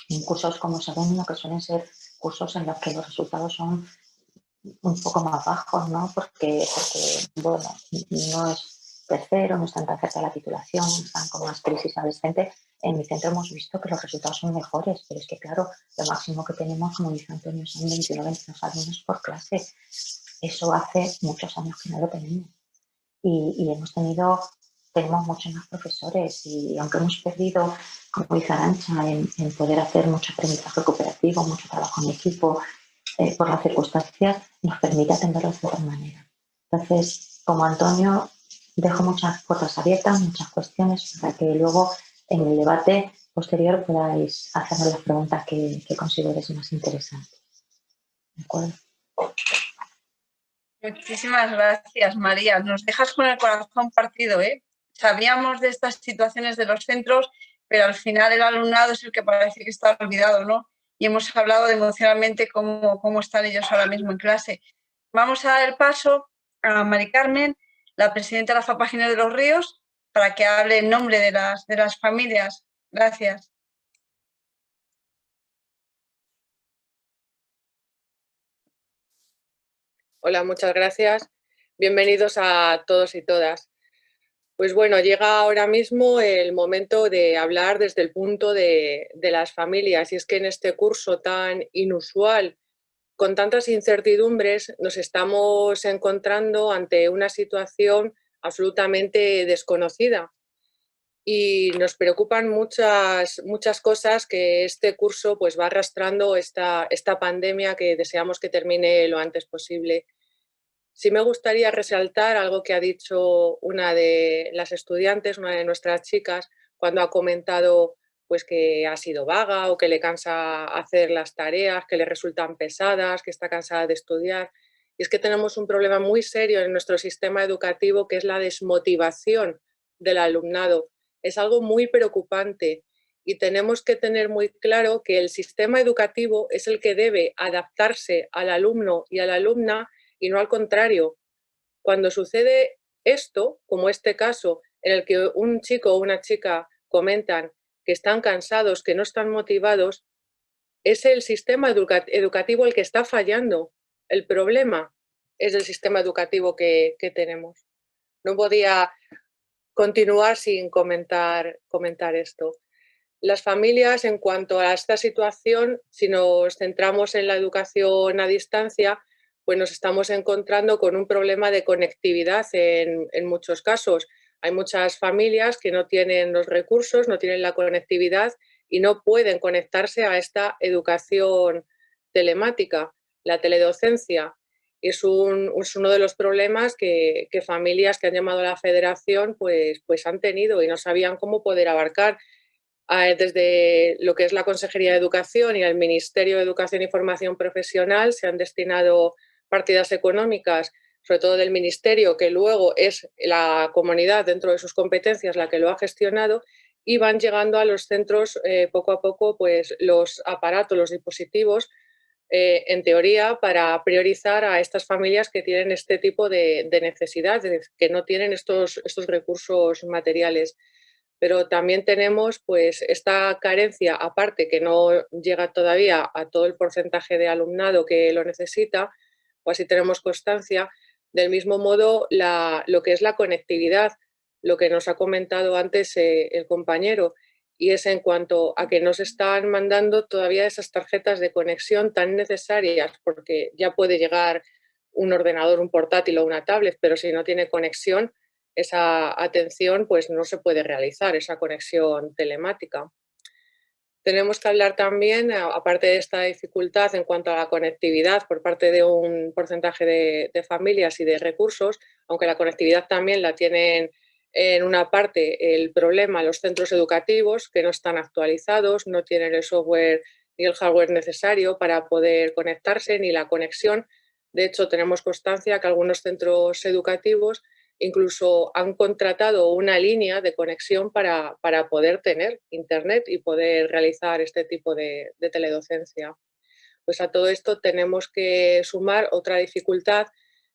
en cursos como segundo, que suelen ser cursos en los que los resultados son un poco más bajos, ¿no? Porque bueno, no es tercero, no están tan cerca de la titulación, están con más crisis adolescente. En mi centro hemos visto que los resultados son mejores, pero es que, claro, lo máximo que tenemos, como dice Antonio, son 21 o 22 alumnos por clase. Eso hace muchos años que no lo tenemos. Y tenemos muchos más profesores y aunque hemos perdido, como dice Arantxa, en poder hacer mucho aprendizaje cooperativo, mucho trabajo en equipo, por las circunstancias, nos permite atenderlos de otra manera. Entonces, como Antonio, dejo muchas puertas abiertas, muchas cuestiones para que luego en el debate posterior podáis hacernos las preguntas que consideréis más interesantes. ¿De acuerdo? Muchísimas gracias, María. Nos dejas con el corazón partido, ¿eh? Sabíamos de estas situaciones de los centros, pero al final el alumnado es el que parece que está olvidado, ¿no? y hemos hablado de emocionalmente cómo están ellos ahora mismo en clase. Vamos a dar el paso a Mari Carmen, la presidenta de la FAPA Giner de los Ríos, para que hable en nombre de las familias. Gracias. Hola, muchas gracias. Bienvenidos a todos y todas. Pues bueno, llega ahora mismo el momento de hablar desde el punto de las familias, y es que en este curso tan inusual, con tantas incertidumbres, nos estamos encontrando ante una situación absolutamente desconocida y nos preocupan muchas cosas que este curso pues va arrastrando esta pandemia que deseamos que termine lo antes posible. Sí me gustaría resaltar algo que ha dicho una de las estudiantes, una de nuestras chicas, cuando ha comentado pues que ha sido vaga o que le cansa hacer las tareas, que le resultan pesadas, que está cansada de estudiar. Y es que tenemos un problema muy serio en nuestro sistema educativo, que es la desmotivación del alumnado. Es algo muy preocupante y tenemos que tener muy claro que el sistema educativo es el que debe adaptarse al alumno y a la alumna y no al contrario. Cuando sucede esto, como este caso, en el que un chico o una chica comentan que están cansados, que no están motivados, es el sistema educativo el que está fallando. El problema es el sistema educativo que tenemos. No podía continuar sin comentar esto. Las familias, en cuanto a esta situación, si nos centramos en la educación a distancia, pues nos estamos encontrando con un problema de conectividad en muchos casos. Hay muchas familias que no tienen los recursos, no tienen la conectividad y no pueden conectarse a esta educación telemática. La teledocencia es uno de los problemas que familias que han llamado a la federación pues han tenido y no sabían cómo poder abarcar. Desde lo que es la Consejería de Educación y el Ministerio de Educación y Formación Profesional se han destinado partidas económicas, sobre todo del Ministerio, que luego es la comunidad dentro de sus competencias la que lo ha gestionado, y van llegando a los centros poco a poco pues, los aparatos, los dispositivos, en teoría, para priorizar a estas familias que tienen este tipo de necesidades, que no tienen estos recursos materiales. Pero también tenemos pues esta carencia, aparte que no llega todavía a todo el porcentaje de alumnado que lo necesita, o así tenemos constancia. Del mismo modo, lo que es la conectividad, lo que nos ha comentado antes el compañero, y es en cuanto a que nos están mandando todavía esas tarjetas de conexión tan necesarias, porque ya puede llegar un ordenador, un portátil o una tablet, pero si no tiene conexión, esa atención pues no se puede realizar, esa conexión telemática. Tenemos que hablar también, aparte de esta dificultad en cuanto a la conectividad por parte de un porcentaje de familias y de recursos, aunque la conectividad también la tienen en una parte el problema los centros educativos, que no están actualizados, no tienen el software ni el hardware necesario para poder conectarse, ni la conexión. De hecho, tenemos constancia que algunos centros educativos incluso han contratado una línea de conexión para poder tener internet y poder realizar este tipo de teledocencia. Pues a todo esto tenemos que sumar otra dificultad,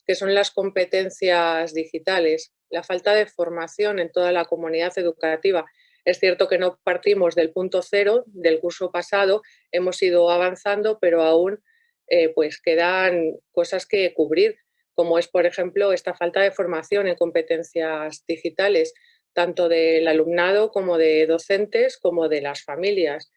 que son las competencias digitales, la falta de formación en toda la comunidad educativa. Es cierto que no partimos del punto cero del curso pasado, hemos ido avanzando, pero aún pues quedan cosas que cubrir, como es, por ejemplo, esta falta de formación en competencias digitales, tanto del alumnado como de docentes, como de las familias.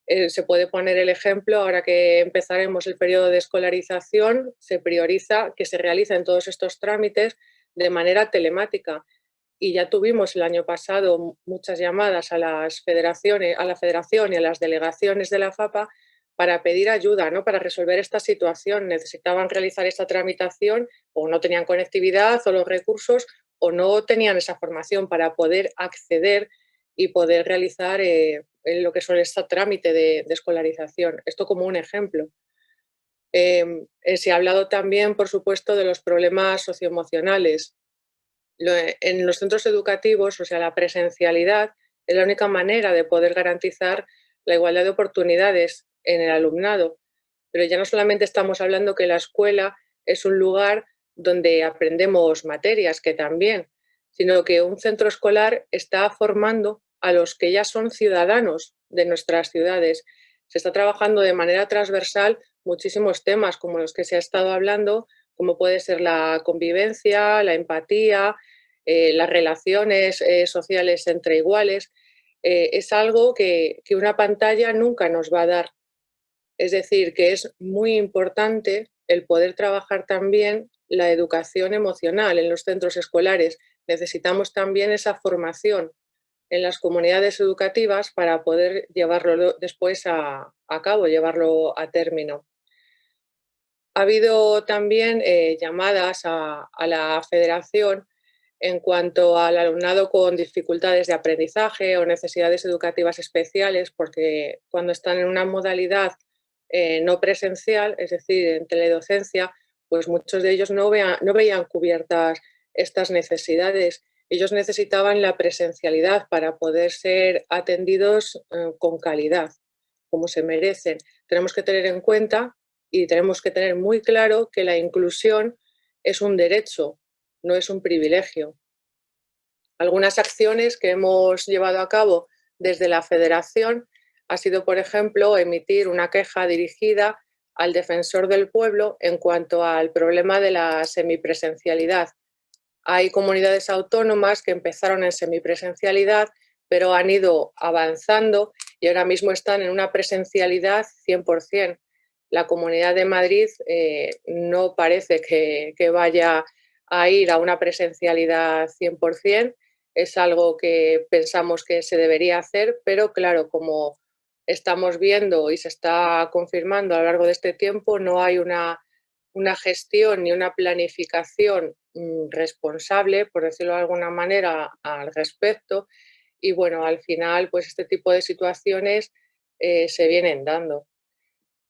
Se puede poner el ejemplo, ahora que empezaremos el periodo de escolarización, se prioriza que se realicen todos estos trámites de manera telemática. Y ya tuvimos el año pasado muchas llamadas a las federaciones, a la federación y a las delegaciones de la FAPA para pedir ayuda, ¿no? Para resolver esta situación. Necesitaban realizar esta tramitación o no tenían conectividad o los recursos o no tenían esa formación para poder acceder y poder realizar lo que son este trámite de escolarización. Esto como un ejemplo. Se ha hablado también, por supuesto, de los problemas socioemocionales. En los centros educativos, o sea, la presencialidad es la única manera de poder garantizar la igualdad de oportunidades en el alumnado. Pero ya no solamente estamos hablando que la escuela es un lugar donde aprendemos materias, que también, sino que un centro escolar está formando a los que ya son ciudadanos de nuestras ciudades. Se está trabajando de manera transversal muchísimos temas como los que se ha estado hablando, como puede ser la convivencia, la empatía, las relaciones sociales entre iguales. Es algo que una pantalla nunca nos va a dar. Es decir, que es muy importante el poder trabajar también la educación emocional en los centros escolares. Necesitamos también esa formación en las comunidades educativas para poder llevarlo después a cabo, llevarlo a término. Ha habido también llamadas a la federación en cuanto al alumnado con dificultades de aprendizaje o necesidades educativas especiales, porque cuando están en una modalidad no presencial, es decir, en teledocencia, pues muchos de ellos no veían cubiertas estas necesidades. Ellos necesitaban la presencialidad para poder ser atendidos con calidad, como se merecen. Tenemos que tener en cuenta y tenemos que tener muy claro que la inclusión es un derecho, no es un privilegio. Algunas acciones que hemos llevado a cabo desde la Federación ha sido, por ejemplo, emitir una queja dirigida al Defensor del Pueblo en cuanto al problema de la semipresencialidad. Hay comunidades autónomas que empezaron en semipresencialidad, pero han ido avanzando y ahora mismo están en una presencialidad 100%. La Comunidad de Madrid no parece que vaya a ir a una presencialidad 100%. Es algo que pensamos que se debería hacer, pero claro, como estamos viendo y se está confirmando a lo largo de este tiempo, no hay una gestión ni una planificación responsable, por decirlo de alguna manera, al respecto. Y bueno, al final, pues este tipo de situaciones se vienen dando.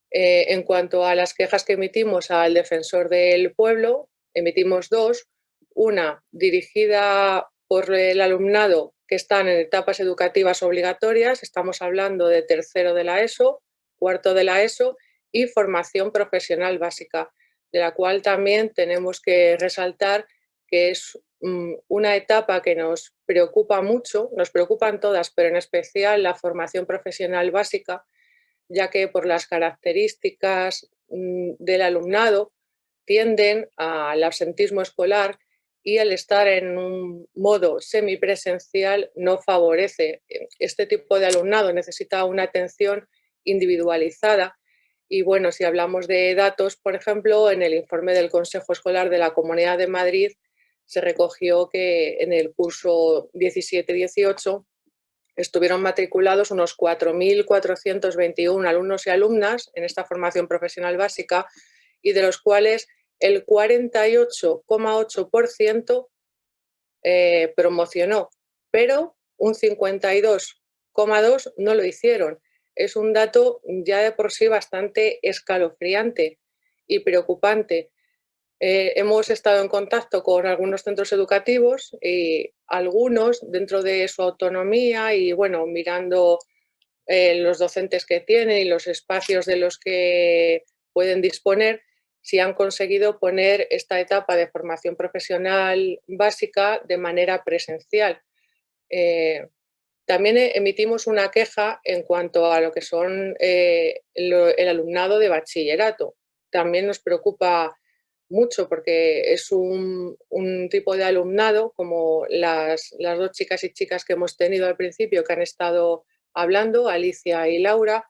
En cuanto a las quejas que emitimos al Defensor del Pueblo, emitimos dos. Una dirigida por el alumnado que están en etapas educativas obligatorias, estamos hablando de tercero de la ESO, cuarto de la ESO y formación profesional básica, de la cual también tenemos que resaltar que es una etapa que nos preocupa mucho, nos preocupan todas, pero en especial la formación profesional básica, ya que por las características del alumnado tienden al absentismo escolar y al estar en un modo semipresencial no favorece. Este tipo de alumnado necesita una atención individualizada y bueno, si hablamos de datos, por ejemplo, en el informe del Consejo Escolar de la Comunidad de Madrid se recogió que en el curso 17-18 estuvieron matriculados unos 4.421 alumnos y alumnas en esta formación profesional básica y de los cuales el 48,8% promocionó, pero un 52,2% no lo hicieron. Es un dato ya de por sí bastante escalofriante y preocupante. Hemos estado en contacto con algunos centros educativos y algunos dentro de su autonomía y bueno, mirando los docentes que tienen y los espacios de los que pueden disponer, si han conseguido poner esta etapa de formación profesional básica de manera presencial. También emitimos una queja en cuanto a lo que son el alumnado de bachillerato. También nos preocupa mucho porque es un tipo de alumnado como las dos chicas y chicas que hemos tenido al principio que han estado hablando, Alicia y Laura,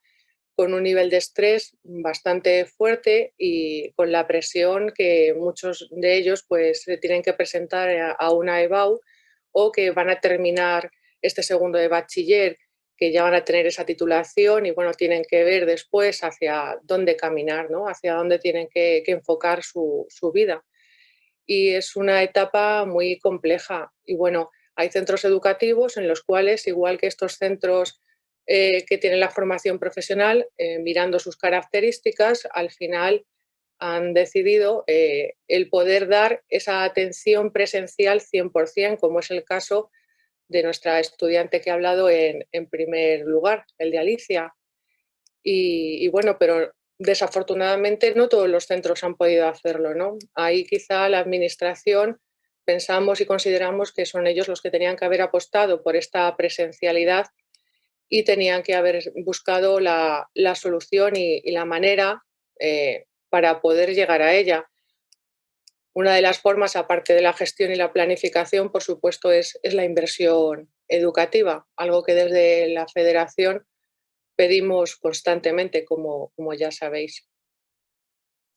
con un nivel de estrés bastante fuerte y con la presión que muchos de ellos pues se tienen que presentar a una EBAU o que van a terminar este segundo de bachiller, que ya van a tener esa titulación y bueno, tienen que ver después hacia dónde caminar, ¿no? Hacia dónde tienen que enfocar su vida. Y es una etapa muy compleja y bueno, hay centros educativos en los cuales, igual que estos centros que tienen la formación profesional, mirando sus características, al final han decidido el poder dar esa atención presencial 100%, como es el caso de nuestra estudiante que ha hablado en primer lugar, el de Alicia. y bueno, pero desafortunadamente no todos los centros han podido hacerlo, ¿no? Ahí quizá la administración pensamos y consideramos que son ellos los que tenían que haber apostado por esta presencialidad y tenían que haber buscado la solución y la manera para poder llegar a ella. Una de las formas, aparte de la gestión y la planificación, por supuesto, es la inversión educativa, algo que desde la Federación pedimos constantemente, como ya sabéis.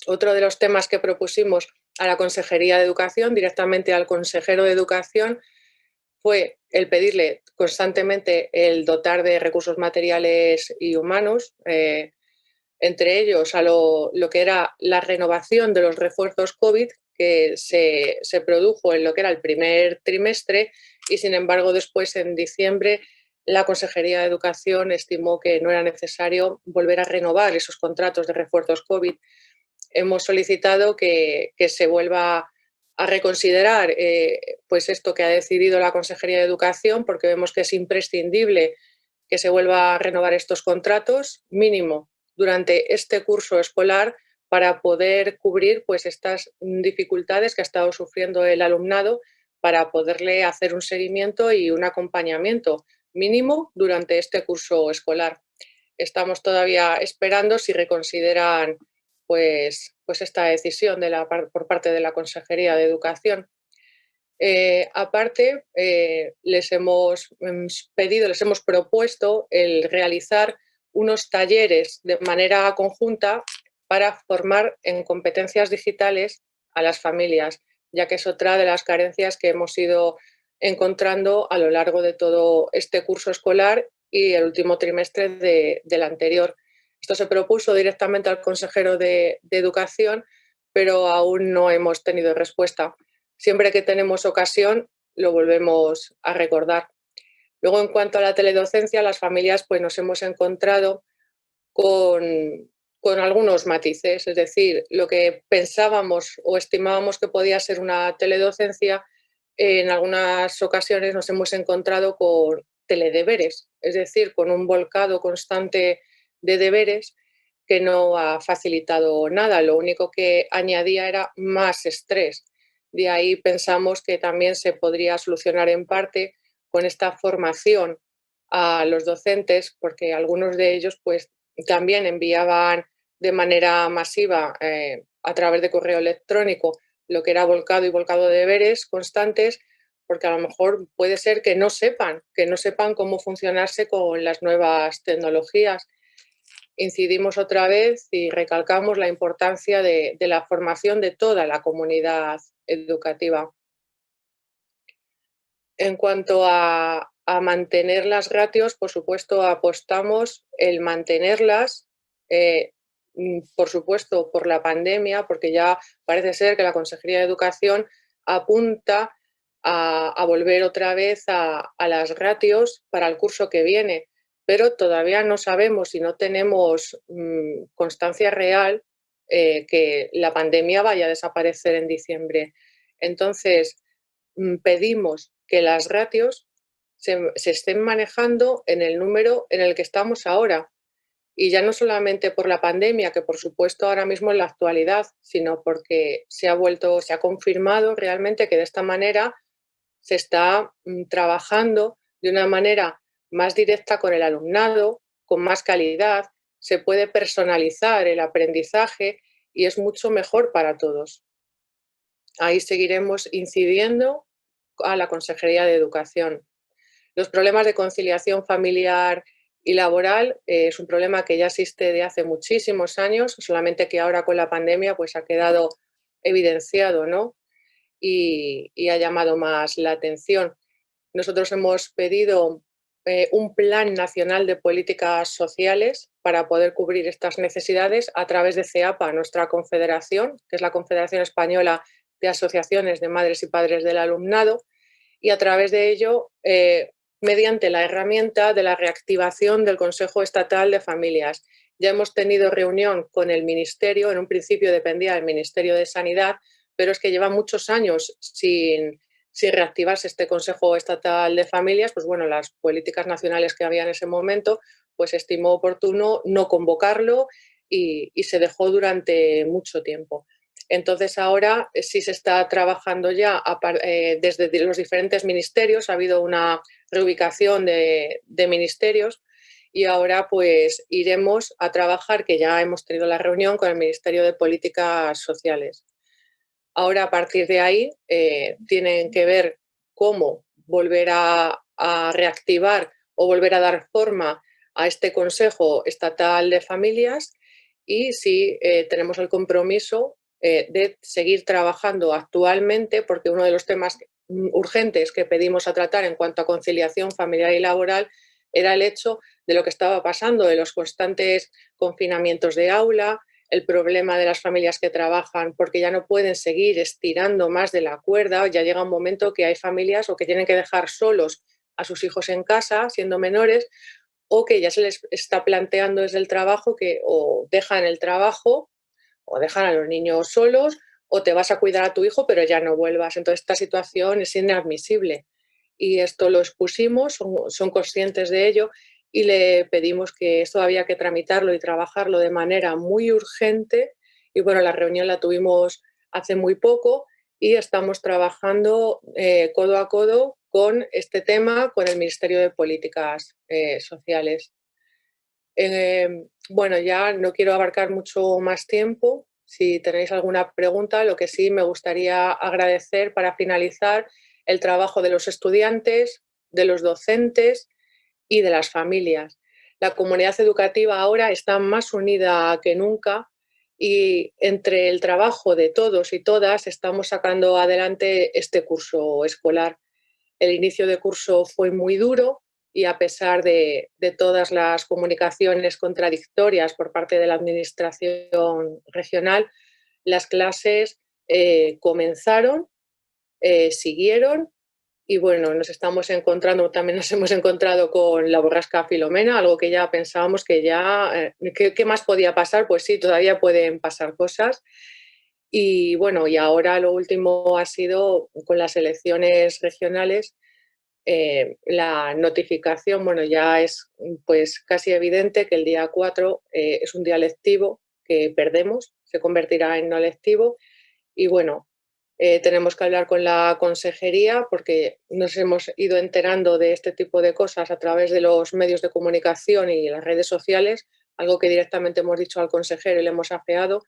Otro de los temas que propusimos a la Consejería de Educación, directamente al consejero de Educación, fue el pedirle constantemente el dotar de recursos materiales y humanos, entre ellos a lo que era la renovación de los refuerzos COVID que se produjo en lo que era el primer trimestre y, sin embargo, después en diciembre la Consejería de Educación estimó que no era necesario volver a renovar esos contratos de refuerzos COVID. Hemos solicitado que se vuelva a reconsiderar pues esto que ha decidido la Consejería de Educación, porque vemos que es imprescindible que se vuelva a renovar estos contratos mínimo durante este curso escolar para poder cubrir pues estas dificultades que ha estado sufriendo el alumnado, para poderle hacer un seguimiento y un acompañamiento mínimo durante este curso escolar. Estamos todavía esperando si reconsideran pues esta decisión por parte de la Consejería de Educación. Aparte, les hemos propuesto el realizar unos talleres de manera conjunta para formar en competencias digitales a las familias, ya que es otra de las carencias que hemos ido encontrando a lo largo de todo este curso escolar y el último trimestre del anterior. Esto se propuso directamente al consejero de Educación, pero aún no hemos tenido respuesta. Siempre que tenemos ocasión lo volvemos a recordar. Luego, en cuanto a la teledocencia, las familias pues nos hemos encontrado con algunos matices, es decir, lo que pensábamos o estimábamos que podía ser una teledocencia, en algunas ocasiones nos hemos encontrado con teledeberes, es decir, con un volcado constante de deberes que no ha facilitado nada, lo único que añadía era más estrés. De ahí pensamos que también se podría solucionar en parte con esta formación a los docentes, porque algunos de ellos pues también enviaban de manera masiva a través de correo electrónico lo que era volcado y volcado de deberes constantes, porque a lo mejor puede ser que no sepan cómo funcionarse con las nuevas tecnologías. Incidimos otra vez y recalcamos la importancia de la formación de toda la comunidad educativa. En cuanto a mantener las ratios, por supuesto, apostamos el mantenerlas, por supuesto, por la pandemia, porque ya parece ser que la Consejería de Educación apunta a volver otra vez a las ratios para el curso que viene, pero todavía no sabemos y no tenemos constancia real que la pandemia vaya a desaparecer en diciembre. Entonces, pedimos que las ratios se estén manejando en el número en el que estamos ahora. Y ya no solamente por la pandemia, que por supuesto ahora mismo en la actualidad, sino porque se ha confirmado realmente que de esta manera se está trabajando de una manera más directa con el alumnado, con más calidad, se puede personalizar el aprendizaje y es mucho mejor para todos. Ahí seguiremos incidiendo a la Consejería de Educación. Los problemas de conciliación familiar y laboral es un problema que ya existe de hace muchísimos años, solamente que ahora con la pandemia pues ha quedado evidenciado, ¿no? Y ha llamado más la atención. Nosotros hemos pedido un plan nacional de políticas sociales para poder cubrir estas necesidades a través de CEAPA, nuestra confederación, que es la Confederación Española de Asociaciones de Madres y Padres del Alumnado, y a través de ello, mediante la herramienta de la reactivación del Consejo Estatal de Familias. Ya hemos tenido reunión con el Ministerio, en un principio dependía del Ministerio de Sanidad, pero es que lleva muchos años sin si reactivase este Consejo Estatal de Familias, pues bueno, las políticas nacionales que había en ese momento, pues estimó oportuno no convocarlo y se dejó durante mucho tiempo. Entonces ahora sí se está trabajando ya desde los diferentes ministerios, ha habido una reubicación de ministerios y ahora pues iremos a trabajar, que ya hemos tenido la reunión con el Ministerio de Políticas Sociales. Ahora a partir de ahí tienen que ver cómo volver a reactivar o volver a dar forma a este Consejo Estatal de Familias y sí tenemos el compromiso de seguir trabajando actualmente, porque uno de los temas urgentes que pedimos a tratar en cuanto a conciliación familiar y laboral era el hecho de lo que estaba pasando, de los constantes confinamientos de aula, el problema de las familias que trabajan porque ya no pueden seguir estirando más de la cuerda, ya llega un momento que hay familias o que tienen que dejar solos a sus hijos en casa, siendo menores, o que ya se les está planteando desde el trabajo que o dejan el trabajo o dejan a los niños solos o te vas a cuidar a tu hijo pero ya no vuelvas. Entonces esta situación es inadmisible y esto lo expusimos, son conscientes de ello y le pedimos que esto había que tramitarlo y trabajarlo de manera muy urgente y bueno, la reunión la tuvimos hace muy poco y estamos trabajando codo a codo con este tema, con el Ministerio de Políticas Sociales. Bueno, ya no quiero abarcar mucho más tiempo. Si tenéis alguna pregunta, lo que sí me gustaría agradecer para finalizar el trabajo de los estudiantes, de los docentes y de las familias. La comunidad educativa ahora está más unida que nunca y entre el trabajo de todos y todas estamos sacando adelante este curso escolar. El inicio de curso fue muy duro y a pesar de todas las comunicaciones contradictorias por parte de la administración regional, las clases comenzaron, siguieron y bueno, también nos hemos encontrado con la borrasca Filomena, algo que ya pensábamos que ya, ¿qué más podía pasar? Pues sí, todavía pueden pasar cosas. Y bueno, y ahora lo último ha sido con las elecciones regionales, la notificación, bueno, ya es pues casi evidente que el día 4 es un día lectivo que perdemos, se convertirá en no lectivo y bueno, tenemos que hablar con la consejería porque nos hemos ido enterando de este tipo de cosas a través de los medios de comunicación y las redes sociales, algo que directamente hemos dicho al consejero y le hemos afeado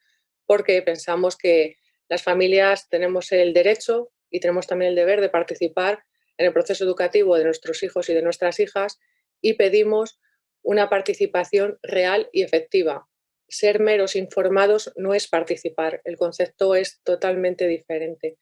porque pensamos que las familias tenemos el derecho y tenemos también el deber de participar en el proceso educativo de nuestros hijos y de nuestras hijas y pedimos una participación real y efectiva. Ser meros informados no es participar, el concepto es totalmente diferente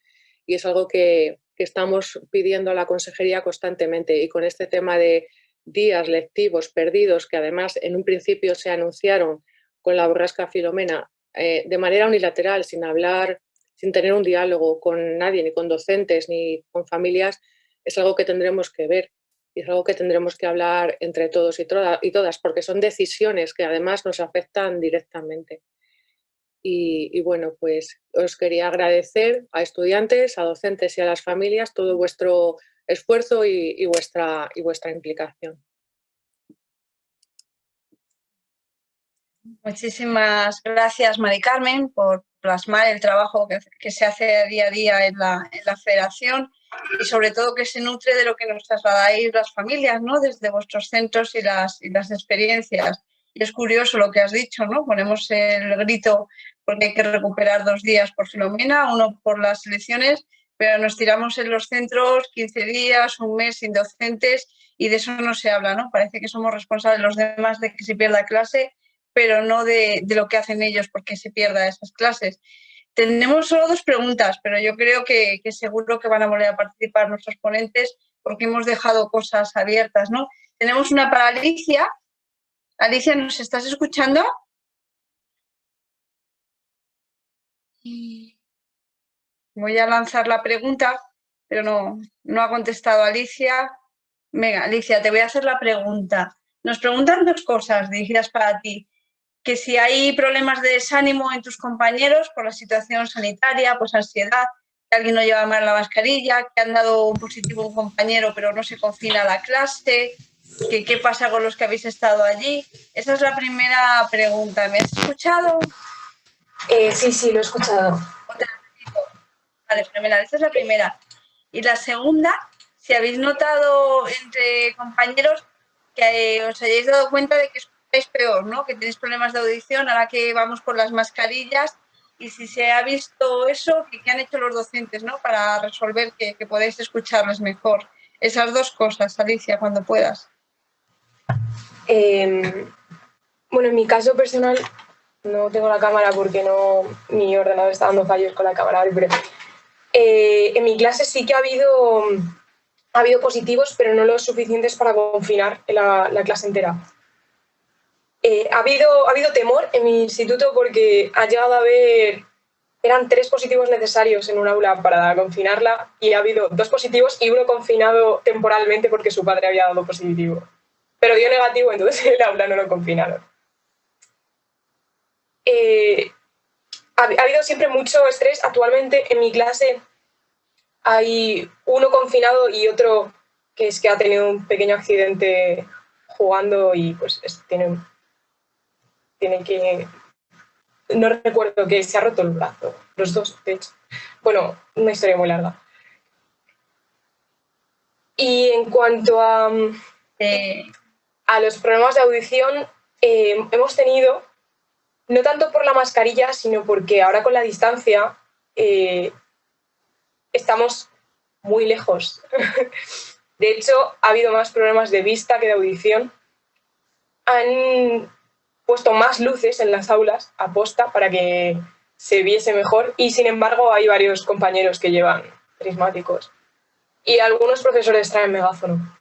y es algo que estamos pidiendo a la consejería constantemente y con este tema de días lectivos perdidos que además en un principio se anunciaron con la borrasca Filomena de manera unilateral, sin hablar, sin tener un diálogo con nadie, ni con docentes ni con familias, es algo que tendremos que ver y es algo que tendremos que hablar entre todos y todas, porque son decisiones que además nos afectan directamente. Y bueno, pues os quería agradecer a estudiantes, a docentes y a las familias todo vuestro esfuerzo y vuestra implicación. Muchísimas gracias, Mari Carmen, por plasmar el trabajo que se hace día a día en la federación y sobre todo que se nutre de lo que nos trasladáis las familias, ¿no? Desde vuestros centros y las experiencias. Y es curioso lo que has dicho, ¿no? Ponemos el grito porque hay que recuperar 2 días por Filomena, uno por las elecciones, pero nos tiramos en los centros 15 días, un mes sin docentes y de eso no se habla, ¿no? Parece que somos responsables los demás de que se pierda clase, pero no de lo que hacen ellos porque se pierda esas clases. Tenemos solo 2 preguntas, pero yo creo que seguro que van a volver a participar nuestros ponentes porque hemos dejado cosas abiertas, ¿no? Tenemos una para Alicia. Alicia, ¿nos estás escuchando? Voy a lanzar la pregunta, pero no ha contestado Alicia. Venga, Alicia, te voy a hacer la pregunta. Nos preguntan 2 cosas dirigidas para ti. Que si hay problemas de desánimo en tus compañeros por la situación sanitaria, pues ansiedad, que alguien no lleva mal la mascarilla, que han dado un positivo a un compañero pero no se confina la clase, que qué pasa con los que habéis estado allí. Esa es la primera pregunta. ¿Me has escuchado? Sí, lo he escuchado. Vale, fenomenal. Esa es la primera. Y la segunda, si habéis notado entre compañeros que os hayáis dado cuenta de que escucháis peor, ¿no? Que tenéis problemas de audición ahora que vamos con las mascarillas, y si se ha visto eso, ¿qué han hecho los docentes, ¿no? Para resolver que podáis escucharles mejor. Esas dos cosas, Alicia, cuando puedas. Bueno, en mi caso personal no tengo la cámara porque mi ordenador está dando fallos con la cámara, pero en mi clase sí que ha habido positivos, pero no los suficientes para confinar la clase entera. Ha habido temor en mi instituto porque ha llegado a haber, eran 3 positivos necesarios en un aula para confinarla, y ha habido 2 positivos y uno confinado temporalmente porque su padre había dado positivo. Pero dio negativo, entonces el aula no lo confinaron. Ha habido siempre mucho estrés. Actualmente en mi clase hay uno confinado y otro que ha tenido un pequeño accidente jugando y pues tiene que... No recuerdo, que se ha roto el brazo. Los 2, de hecho. Bueno, una historia muy larga. Y en cuanto a los problemas de audición, hemos tenido, no tanto por la mascarilla, sino porque ahora con la distancia estamos muy lejos. De hecho, ha habido más problemas de vista que de audición. Han puesto más luces en las aulas aposta para que se viese mejor, y sin embargo hay varios compañeros que llevan prismáticos y algunos profesores traen megáfono.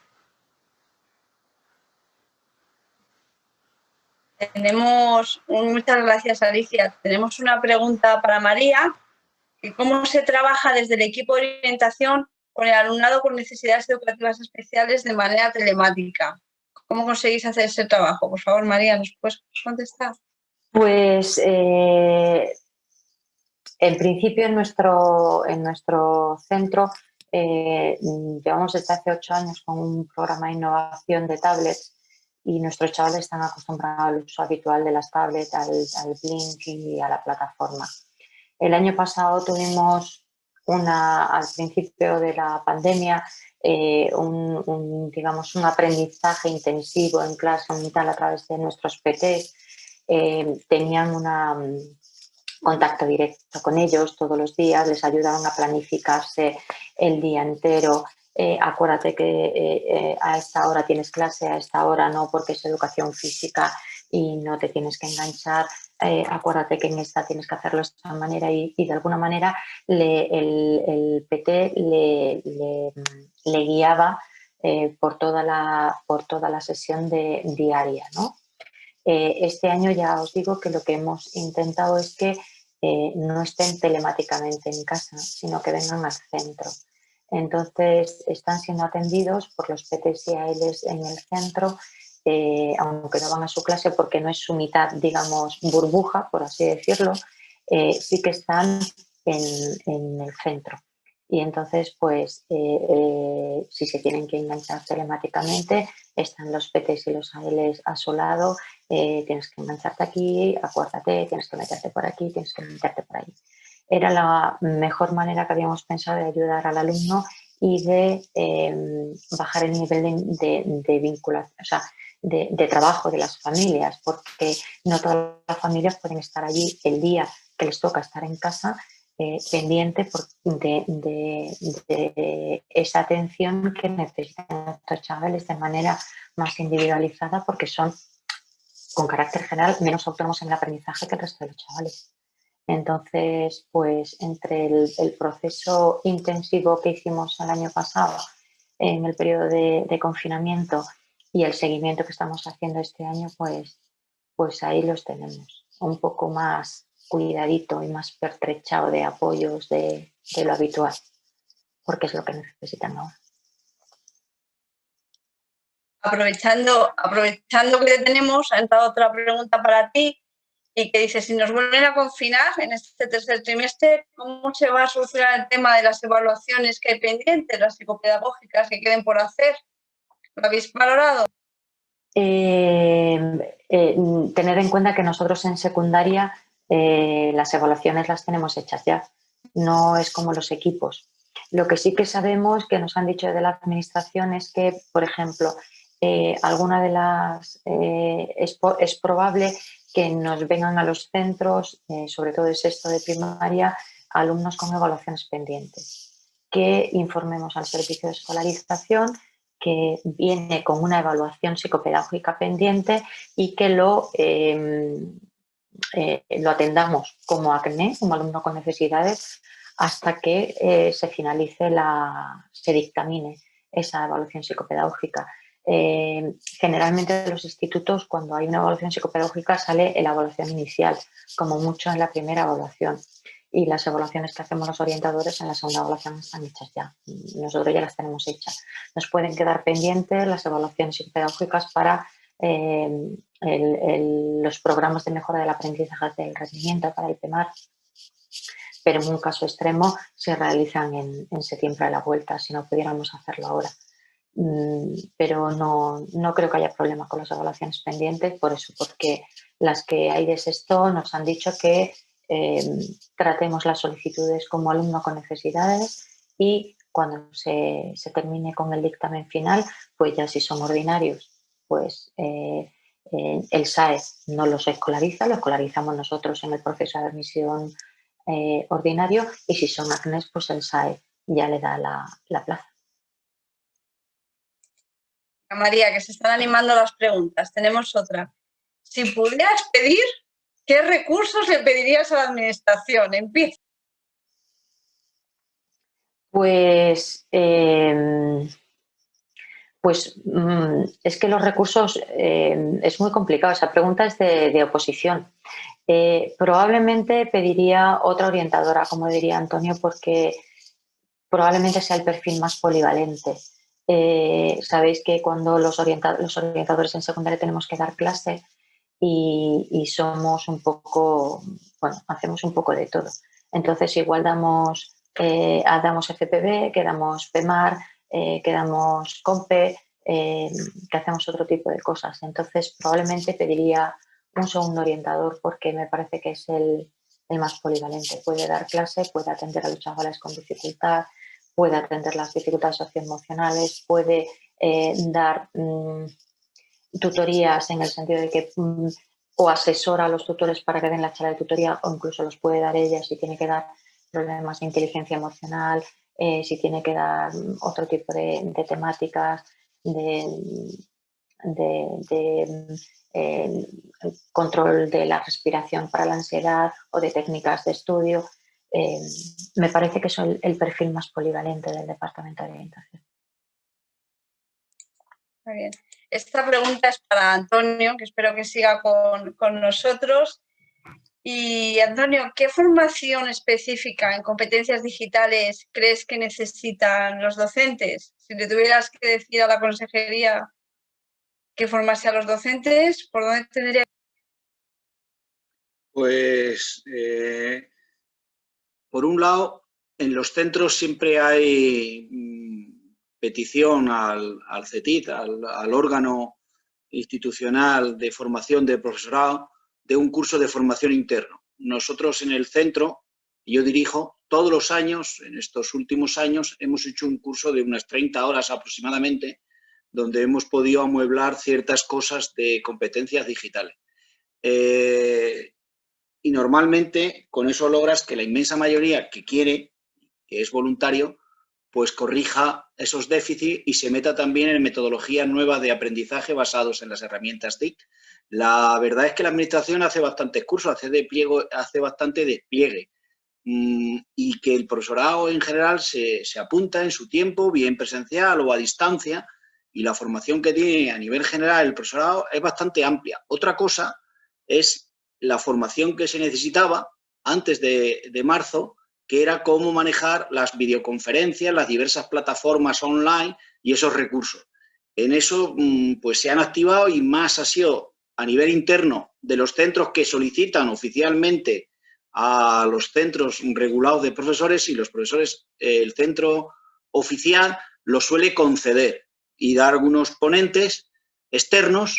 Muchas gracias, Alicia. Tenemos una pregunta para María. ¿Cómo se trabaja desde el equipo de orientación con el alumnado con necesidades educativas especiales de manera telemática? ¿Cómo conseguís hacer ese trabajo? Por favor, María, ¿nos puedes contestar? Pues en principio en nuestro centro llevamos desde hace 8 años con un programa de innovación de tablets, y nuestros chavales están acostumbrados al uso habitual de las tablets, al Blink y a la plataforma. El año pasado tuvimos al principio de la pandemia digamos un aprendizaje intensivo en clase unital a través de nuestros PTs. Tenían un contacto directo con ellos todos los días, les ayudaban a planificarse el día entero. Acuérdate que a esta hora tienes clase, a esta hora no, porque es educación física y no te tienes que enganchar. Acuérdate que en esta tienes que hacerlo de esta manera, y de alguna manera el PT le guiaba por toda la sesión diaria, ¿no? Este año ya os digo que lo que hemos intentado es que no estén telemáticamente en casa, sino que vengan al centro. Entonces están siendo atendidos por los PTs y ALs en el centro, aunque no van a su clase porque no es su mitad, digamos, burbuja, por así decirlo, sí que están en el centro. Y entonces, pues, si se tienen que enganchar telemáticamente, están los PTs y los ALs a su lado. Tienes que engancharte aquí, acuérdate, tienes que meterte por aquí, tienes que meterte por ahí. Era la mejor manera que habíamos pensado de ayudar al alumno y de bajar el nivel de vinculación, o sea, de trabajo de las familias, porque no todas las familias pueden estar allí el día que les toca estar en casa, pendiente de esa atención que necesitan estos chavales de manera más individualizada, porque son, con carácter general, menos autónomos en el aprendizaje que el resto de los chavales. Entonces, pues entre el proceso intensivo que hicimos el año pasado en el periodo de confinamiento y el seguimiento que estamos haciendo este año, pues ahí los tenemos, un poco más cuidadito y más pertrechado de apoyos de lo habitual, porque es lo que necesitan ahora. Aprovechando que te tenemos, ha entrado otra pregunta para ti. y que dice, si nos vuelven a confinar en este tercer trimestre, ¿cómo se va a solucionar el tema de las evaluaciones que hay pendientes, las psicopedagógicas que queden por hacer? ¿Lo habéis valorado? Tener en cuenta que nosotros en secundaria las evaluaciones las tenemos hechas ya, no es como los equipos. Lo que sí que sabemos, que nos han dicho de la administración, es que, por ejemplo, alguna de las es probable que nos vengan a los centros, sobre todo de sexto de primaria, alumnos con evaluaciones pendientes, que informemos al servicio de escolarización que viene con una evaluación psicopedagógica pendiente y que lo atendamos como ACNE, como alumno con necesidades, hasta que se dictamine esa evaluación psicopedagógica. Generalmente en los institutos, cuando hay una evaluación psicopedagógica, sale la evaluación inicial, como mucho en la primera evaluación. Y las evaluaciones que hacemos los orientadores en la segunda evaluación están hechas ya. Nosotros ya las tenemos hechas. Nos pueden quedar pendientes las evaluaciones psicopedagógicas para los programas de mejora del aprendizaje del rendimiento, para el PEMAR, pero en un caso extremo se realizan en septiembre a la vuelta, si no pudiéramos hacerlo ahora. Pero no creo que haya problema con las evaluaciones pendientes, por eso, porque las que hay de sexto nos han dicho que tratemos las solicitudes como alumno con necesidades y cuando se termine con el dictamen final, pues ya si son ordinarios, pues el SAE no los escolariza, lo escolarizamos nosotros en el proceso de admisión ordinario, y si son ACNES, pues el SAE ya le da la plaza. María, que se están animando las preguntas. Tenemos otra. Si pudieras pedir, ¿qué recursos le pedirías a la administración? Empieza. Pues es que los recursos es muy complicado. Esa pregunta es de oposición. Probablemente pediría otra orientadora, como diría Antonio, porque probablemente sea el perfil más polivalente. Sabéis que cuando los orientadores en secundaria tenemos que dar clase y somos un poco, bueno, hacemos un poco de todo. Entonces igual damos FPB, que damos PEMAR, que damos COMPE, que hacemos otro tipo de cosas. Entonces probablemente pediría un segundo orientador, porque me parece que es el más polivalente. Puede dar clase, puede atender a los chavales con dificultad, puede atender las dificultades socioemocionales, puede dar tutorías en el sentido de que o asesora a los tutores para que den la charla de tutoría, o incluso los puede dar ella si tiene que dar problemas de inteligencia emocional, si tiene que dar otro tipo de temáticas, control de la respiración para la ansiedad o de técnicas de estudio. Me parece que es el perfil más polivalente del Departamento de Orientación. Muy bien. Esta pregunta es para Antonio, que espero que siga con nosotros. Y Antonio, ¿qué formación específica en competencias digitales crees que necesitan los docentes? Si le tuvieras que decir a la consejería que formase a los docentes, ¿por dónde tendría? Pues, por un lado, en los centros siempre hay petición al CETIT, al órgano institucional de formación de profesorado, de un curso de formación interno. Nosotros en el centro, yo dirijo, todos los años, en estos últimos años, hemos hecho un curso de unas 30 horas aproximadamente, donde hemos podido amueblar ciertas cosas de competencias digitales. Y normalmente con eso logras que la inmensa mayoría que quiere, que es voluntario, pues corrija esos déficits y se meta también en metodologías nuevas de aprendizaje basados en las herramientas TIC. La verdad es que la administración hace bastantes cursos, hace bastante despliegue, y que el profesorado en general se apunta en su tiempo, bien presencial o a distancia, y la formación que tiene a nivel general el profesorado es bastante amplia. Otra cosa es la formación que se necesitaba antes de marzo, que era cómo manejar las videoconferencias, las diversas plataformas online y esos recursos. En eso pues se han activado, y más ha sido a nivel interno de los centros que solicitan oficialmente a los centros regulados de profesores, y los profesores, el centro oficial lo suele conceder y dar algunos ponentes externos,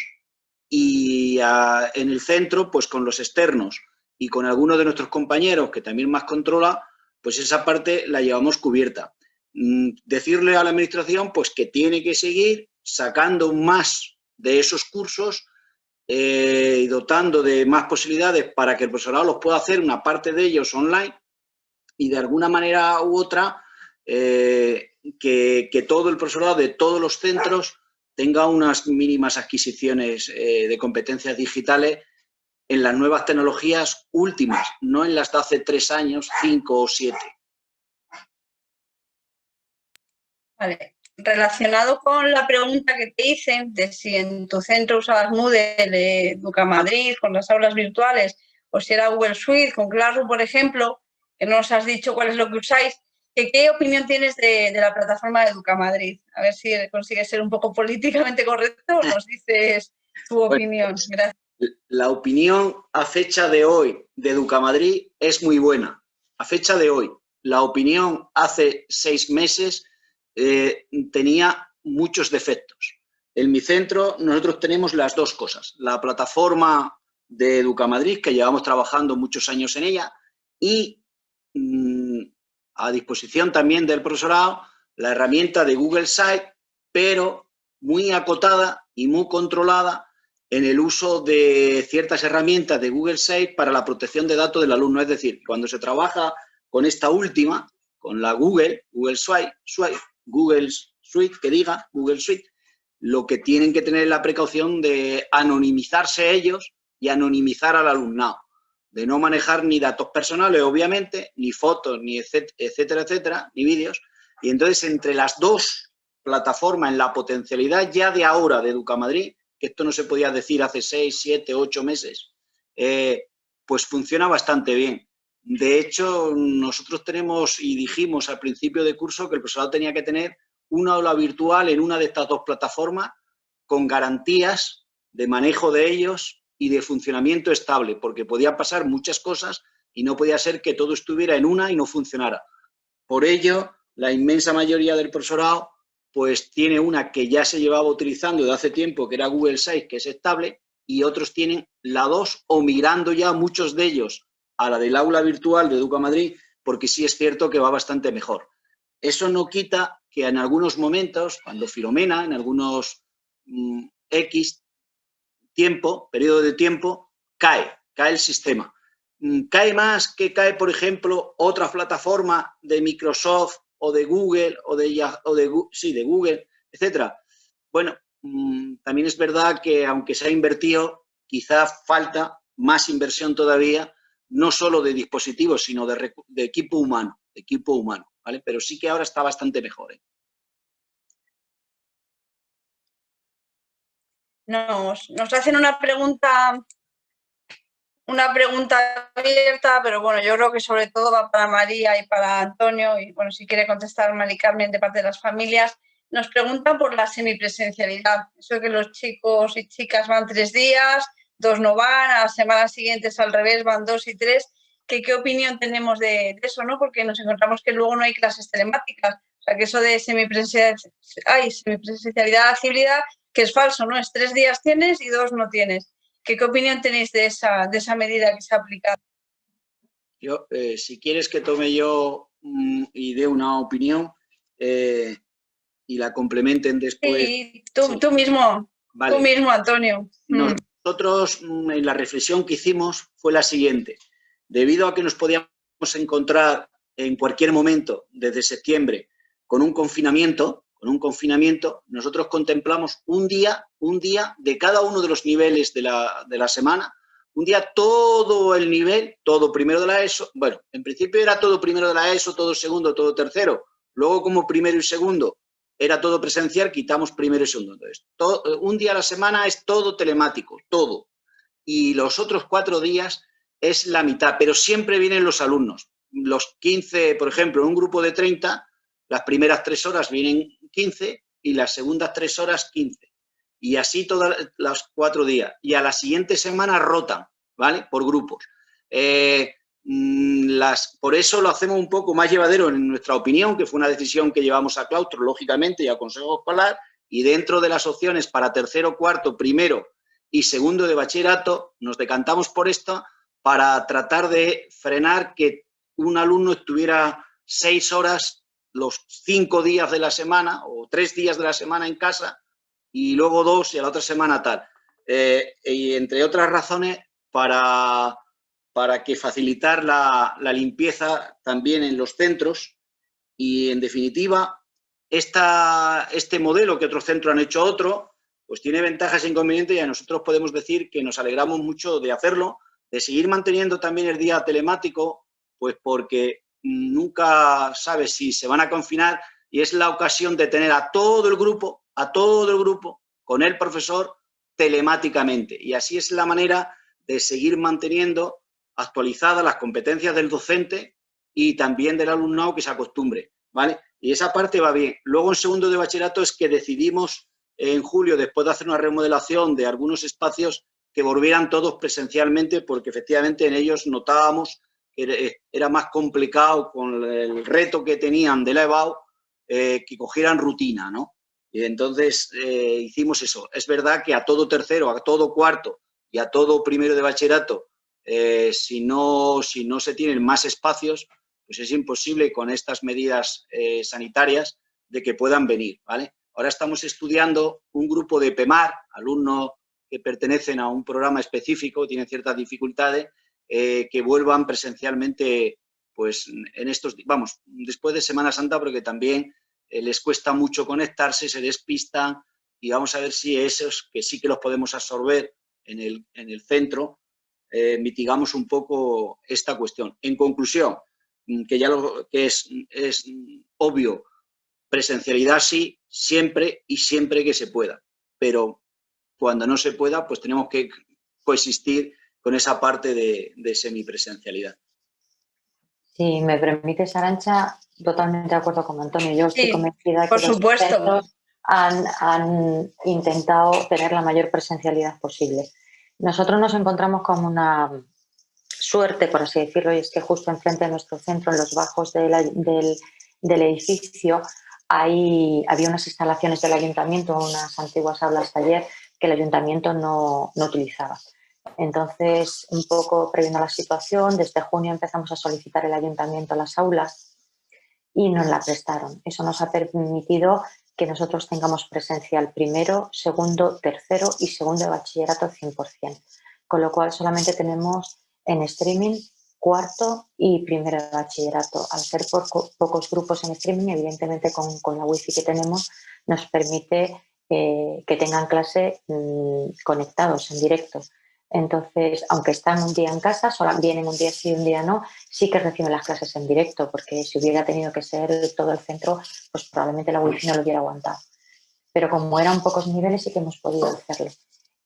y en el centro, pues con los externos y con algunos de nuestros compañeros que también más controla, pues esa parte la llevamos cubierta. Decirle a la administración pues que tiene que seguir sacando más de esos cursos y dotando de más posibilidades para que el profesorado los pueda hacer, una parte de ellos online, y de alguna manera u otra que todo el profesorado de todos los centros tenga unas mínimas adquisiciones de competencias digitales en las nuevas tecnologías últimas, no en las de hace 3 años, 5 o 7. Vale. Relacionado con la pregunta que te hice de si en tu centro usabas Moodle de Educamadrid con las aulas virtuales o si era Google Suite con Classroom, por ejemplo, que no nos has dicho cuál es lo que usáis, ¿qué opinión tienes de la plataforma de Educamadrid? A ver si consigues ser un poco políticamente correcto o nos dices tu opinión. Pues, gracias. La opinión a fecha de hoy de Educamadrid es muy buena. A fecha de hoy. La opinión hace 6 meses tenía muchos defectos. En mi centro nosotros tenemos las dos cosas. La plataforma de Educamadrid, que llevamos trabajando muchos años en ella, y a disposición también del profesorado la herramienta de Google Site, pero muy acotada y muy controlada en el uso de ciertas herramientas de Google Site para la protección de datos del alumno. Es decir, cuando se trabaja con esta última, con la Google Suite, que diga Google Suite, lo que tienen que tener es la precaución de anonimizarse ellos y anonimizar al alumnado, de no manejar ni datos personales, obviamente, ni fotos, ni etcétera, etcétera, ni vídeos. Y entonces, entre las dos plataformas, en la potencialidad ya de ahora de Educamadrid, que esto no se podía decir hace 6, 7, 8 meses, pues funciona bastante bien. De hecho, nosotros tenemos y dijimos al principio de curso que el profesorado tenía que tener una aula virtual en una de estas dos plataformas con garantías de manejo de ellos y de funcionamiento estable, porque podía pasar muchas cosas y no podía ser que todo estuviera en una y no funcionara. Por ello, la inmensa mayoría del profesorado pues tiene una que ya se llevaba utilizando de hace tiempo, que era Google Sites, que es estable, y otros tienen la 2 o migrando ya muchos de ellos a la del aula virtual de Educamadrid, porque sí es cierto que va bastante mejor. Eso no quita que en algunos momentos, cuando Filomena, en algunos X tiempo, periodo de tiempo, cae el sistema. Cae más que cae, por ejemplo, otra plataforma de Microsoft o de Google de Google, etcétera. Bueno, también es verdad que aunque se ha invertido, quizá falta más inversión todavía, no solo de dispositivos, sino de equipo humano, ¿vale? Pero sí que ahora está bastante mejor, ¿eh? Nos hacen una pregunta abierta, pero bueno, yo creo que sobre todo va para María y para Antonio, y bueno, si quiere contestar Mari Carmen de parte de las familias. Nos preguntan por la semipresencialidad, eso que los chicos y chicas van 3 días, 2 no van, a las semanas siguientes al revés van 2 y 3, ¿qué opinión tenemos de eso, ¿no? Porque nos encontramos que luego no hay clases telemáticas, o sea que eso de semipresencialidad, híbrida, que es falso, ¿no? Es 3 días tienes y 2 no tienes. ¿Qué opinión tenéis de esa medida que se ha aplicado? Yo, si quieres que tome yo y dé una opinión y la complementen después. Sí, tú mismo, vale. Tú mismo, Antonio. Nosotros, en la reflexión que hicimos fue la siguiente. Debido a que nos podíamos encontrar en cualquier momento, desde septiembre, con un confinamiento, nosotros contemplamos un día de cada uno de los niveles de la semana, un día todo el nivel, todo primero de la ESO, bueno, en principio era todo primero de la ESO, todo segundo, todo tercero, luego como primero y segundo era todo presencial, quitamos primero y segundo. Entonces, un día a la semana es todo telemático, todo, y los otros 4 días es la mitad, pero siempre vienen los alumnos, los 15, por ejemplo, en un grupo de 30, las primeras 3 horas vienen 15 y las segundas 3 horas 15. Y así todos los 4 días. Y a la siguiente semana rotan, ¿vale? Por grupos. Por eso lo hacemos un poco más llevadero en nuestra opinión, que fue una decisión que llevamos a claustro, lógicamente, y a consejo escolar, y dentro de las opciones para tercero, cuarto, primero y segundo de bachillerato, nos decantamos por esto para tratar de frenar que un alumno estuviera 6 horas los 5 días de la semana o 3 días de la semana en casa y luego 2 y a la otra semana tal. Y entre otras razones, para que facilitar la limpieza también en los centros y, en definitiva, este modelo que otros centros han hecho otro, pues tiene ventajas e inconvenientes y a nosotros podemos decir que nos alegramos mucho de hacerlo, de seguir manteniendo también el día telemático, pues porque nunca sabes si se van a confinar y es la ocasión de tener a todo el grupo con el profesor telemáticamente. Y así es la manera de seguir manteniendo actualizadas las competencias del docente y también del alumnado que se acostumbre, ¿vale? Y esa parte va bien. Luego, en segundo de bachillerato, es que decidimos en julio, después de hacer una remodelación de algunos espacios, que volvieran todos presencialmente, porque efectivamente en ellos notábamos que era más complicado con el reto que tenían de la EBAU, que cogieran rutina, ¿no? Y entonces hicimos eso. Es verdad que a todo tercero, a todo cuarto y a todo primero de bachillerato, si no se tienen más espacios, pues es imposible con estas medidas sanitarias de que puedan venir, ¿vale? Ahora estamos estudiando un grupo de PEMAR, alumnos que pertenecen a un programa específico, tienen ciertas dificultades, que vuelvan presencialmente, pues en estos, vamos, después de Semana Santa, porque también les cuesta mucho conectarse, se despistan y vamos a ver si esos que sí que los podemos absorber en el centro, mitigamos un poco esta cuestión. En conclusión, que ya que es obvio, presencialidad sí, siempre y siempre que se pueda, pero cuando no se pueda, pues tenemos que coexistir con esa parte de semipresencialidad. Si me permites, Arantxa, totalmente de acuerdo con Antonio. Yo estoy convencida por que los supuesto. centros han intentado tener la mayor presencialidad posible. Nosotros nos encontramos con una suerte, por así decirlo, y es que justo enfrente de nuestro centro, en los bajos del edificio, había unas instalaciones del ayuntamiento, unas antiguas aulas taller que el ayuntamiento no utilizaba. Entonces, un poco previendo la situación, desde junio empezamos a solicitar el ayuntamiento las aulas y nos la prestaron. Eso nos ha permitido que nosotros tengamos presencial primero, segundo, tercero y segundo de bachillerato 100%. Con lo cual solamente tenemos en streaming cuarto y primero de bachillerato. Al ser pocos grupos en streaming, evidentemente con la wifi que tenemos nos permite que tengan clase conectados en directo. Entonces, aunque están un día en casa, solo vienen un día sí y un día no, sí que reciben las clases en directo, porque si hubiera tenido que ser todo el centro, pues probablemente la wifi no lo hubiera aguantado. Pero como eran pocos niveles, sí que hemos podido hacerlo.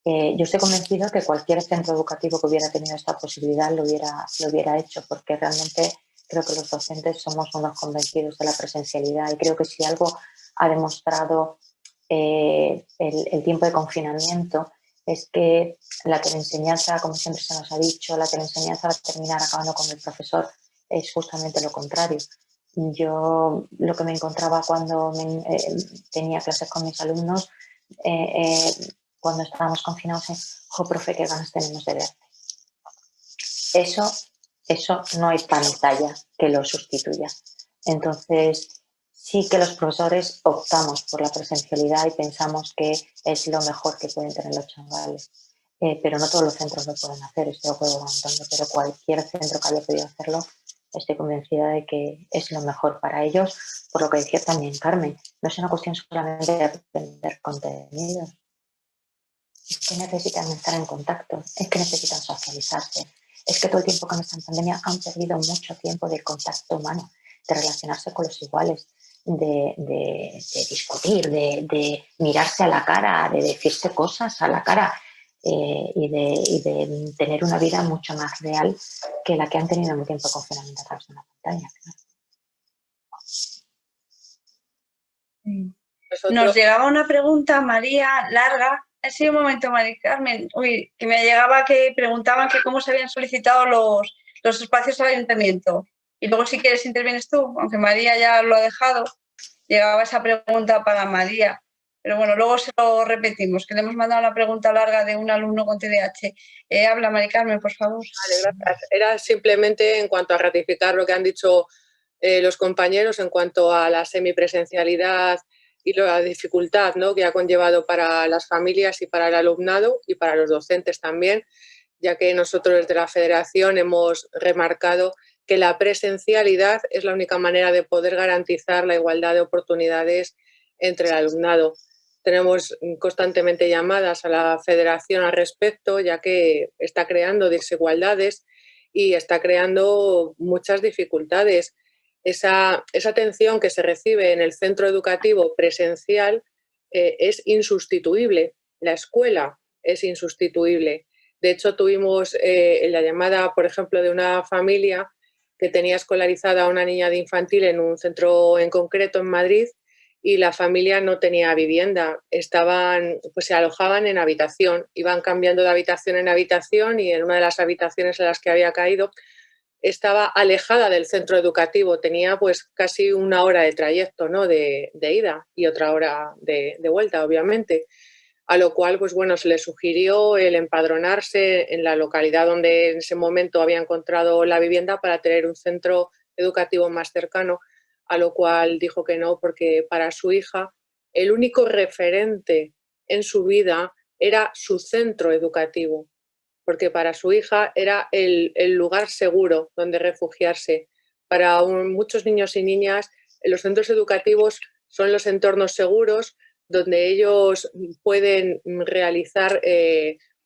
Yo estoy convencido que cualquier centro educativo que hubiera tenido esta posibilidad lo hubiera hecho, porque realmente creo que los docentes somos unos convencidos de la presencialidad y creo que si algo ha demostrado el tiempo de confinamiento es que la teleenseñanza, como siempre se nos ha dicho, la teleenseñanza va a terminar acabando con el profesor, es justamente lo contrario. Yo lo que me encontraba cuando tenía clases con mis alumnos, cuando estábamos confinados, es, profe, qué ganas tenemos de verte. Eso no hay pantalla que lo sustituya. Entonces, sí que los profesores optamos por la presencialidad y pensamos que es lo mejor que pueden tener los chavales. Pero no todos los centros lo pueden hacer, estoy de acuerdo con Antonio, pero cualquier centro que haya podido hacerlo, estoy convencida de que es lo mejor para ellos, por lo que decía también Carmen, no es una cuestión solamente de aprender contenidos, es que necesitan estar en contacto, es que necesitan socializarse, es que todo el tiempo que están en pandemia han perdido mucho tiempo de contacto humano, de relacionarse con los iguales, de discutir, de mirarse a la cara, de decirse cosas a la cara y de tener una vida mucho más real que la que han tenido en el tiempo de confinamiento a través de una pantalla. Nos llegaba una pregunta, María, larga, Sí, un momento, Mari Carmen. Uy, que me llegaba que preguntaban que cómo se habían solicitado los espacios al ayuntamiento. Y luego si quieres intervienes tú, aunque María ya lo ha dejado. Llegaba esa pregunta para María. Pero bueno, luego se lo repetimos, que le hemos mandado una pregunta larga de un alumno con TDAH. Habla, Mari Carmen, por favor. Vale, gracias. Era simplemente en cuanto a ratificar lo que han dicho los compañeros en cuanto a la semipresencialidad y la dificultad, ¿no?, que ha conllevado para las familias y para el alumnado y para los docentes también, ya que nosotros desde la Federación hemos remarcado que la presencialidad es la única manera de poder garantizar la igualdad de oportunidades entre el alumnado. Tenemos constantemente llamadas a la Federación al respecto, ya que está creando desigualdades y está creando muchas dificultades. Esa atención que se recibe en el centro educativo presencial es insustituible. La escuela es insustituible. De hecho, tuvimos la llamada, por ejemplo, de una familia que tenía escolarizada a una niña de infantil en un centro en concreto en Madrid y la familia no tenía vivienda. Pues se alojaban en habitación, iban cambiando de habitación en habitación y en una de las habitaciones en las que había caído estaba alejada del centro educativo, tenía pues casi una hora de trayecto, ¿no?, de ida y otra hora de vuelta, obviamente, a lo cual pues bueno, se le sugirió el empadronarse en la localidad donde en ese momento había encontrado la vivienda para tener un centro educativo más cercano, a lo cual dijo que no, porque para su hija el único referente en su vida era su centro educativo, porque para su hija era el lugar seguro donde refugiarse. Para muchos niños y niñas, los centros educativos son los entornos seguros donde ellos pueden realizar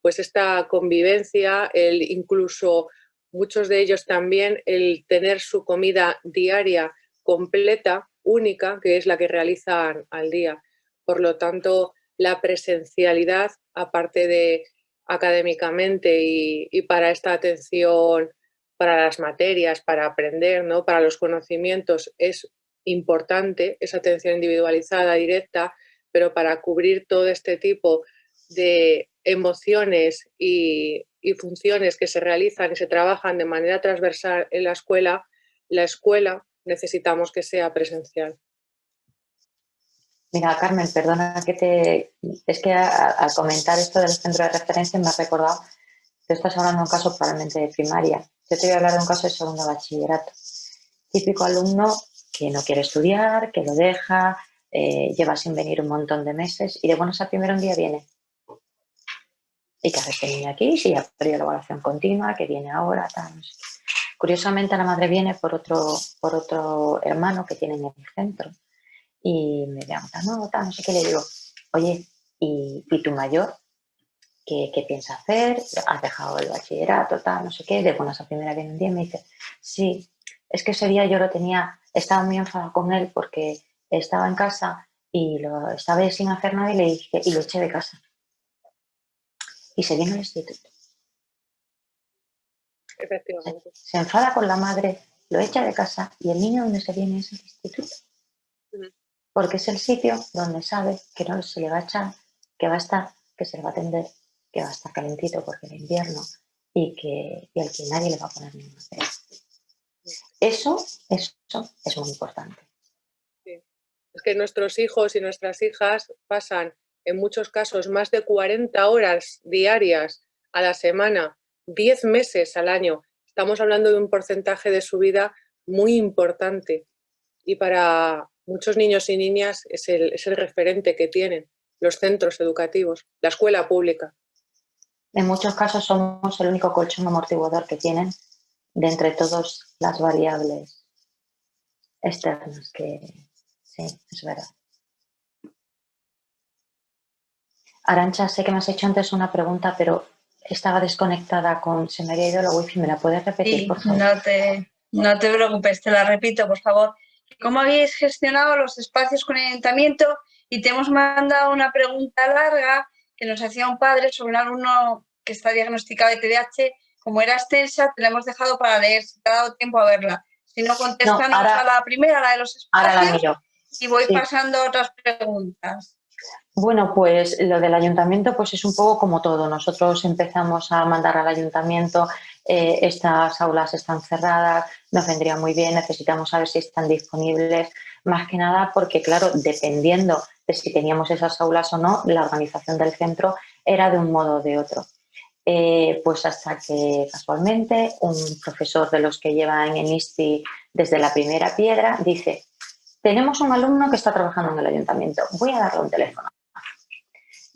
pues esta convivencia, incluso muchos de ellos también el tener su comida diaria completa, única, que es la que realizan al día. Por lo tanto, la presencialidad, aparte de académicamente y para esta atención, para las materias, para aprender, ¿no?, para los conocimientos, es importante esa atención individualizada, directa, pero para cubrir todo este tipo de emociones y funciones que se realizan y se trabajan de manera transversal en la escuela necesitamos que sea presencial. Mira, Carmen, perdona es que al comentar esto del centro de referencia me has recordado que estás hablando de un caso probablemente de primaria. Yo te voy a hablar de un caso de segundo bachillerato. Típico alumno que no quiere estudiar, que lo deja, lleva sin venir un montón de meses y de buenas a primero un día viene. ¿Y qué hace este niño aquí? Si ya perdió la evaluación continua, que viene ahora, tal, no sé qué. Curiosamente, la madre viene por otro hermano que tiene en el centro. Y me pregunta, no sé qué, le digo, oye, ¿y tu mayor? ¿Qué piensa hacer? ¿Has dejado el bachillerato, tal, no sé qué? De buenas a primera viene un día y me dice, sí, es que ese día yo estaba muy enfadada con él porque estaba en casa y estaba sin hacer nada y le dije, y lo eché de casa. Y se viene al instituto. Efectivamente. Se enfada con la madre, lo echa de casa y el niño donde se viene es el instituto. Porque es el sitio donde sabe que no se le va a echar, que va a estar, que se le va a atender, que va a estar calentito porque es invierno y al que nadie le va a poner ninguna pega. Eso es muy importante. Sí. Es que nuestros hijos y nuestras hijas pasan en muchos casos más de 40 horas diarias a la semana, 10 meses al año. Estamos hablando de un porcentaje de su vida muy importante y para muchos niños y niñas es el referente que tienen los centros educativos, la escuela pública. En muchos casos somos el único colchón amortiguador que tienen de entre todas las variables externas que sí, es verdad. Arantxa, sé que me has hecho antes una pregunta, pero estaba desconectada se me había ido la wifi. ¿Me la puedes repetir, Sí, por favor? No te preocupes, te la repito, por favor. ¿Cómo habéis gestionado los espacios con el ayuntamiento? Y te hemos mandado una pregunta larga que nos hacía un padre sobre un alumno que está diagnosticado de TDAH. Como era extensa, te la hemos dejado para leer, si te ha dado tiempo a verla. Si no, contéstanos a la primera, la de los espacios, ahora la miro. y voy Sí. pasando a otras preguntas. Bueno, pues lo del ayuntamiento pues es un poco como todo. Nosotros empezamos a mandar al ayuntamiento, estas aulas están cerradas, nos vendría muy bien, necesitamos saber si están disponibles, más que nada porque, claro, dependiendo de si teníamos esas aulas o no, la organización del centro era de un modo o de otro. Pues hasta que casualmente un profesor de los que lleva en ISTI desde la primera piedra dice: tenemos un alumno que está trabajando en el ayuntamiento, voy a darle un teléfono.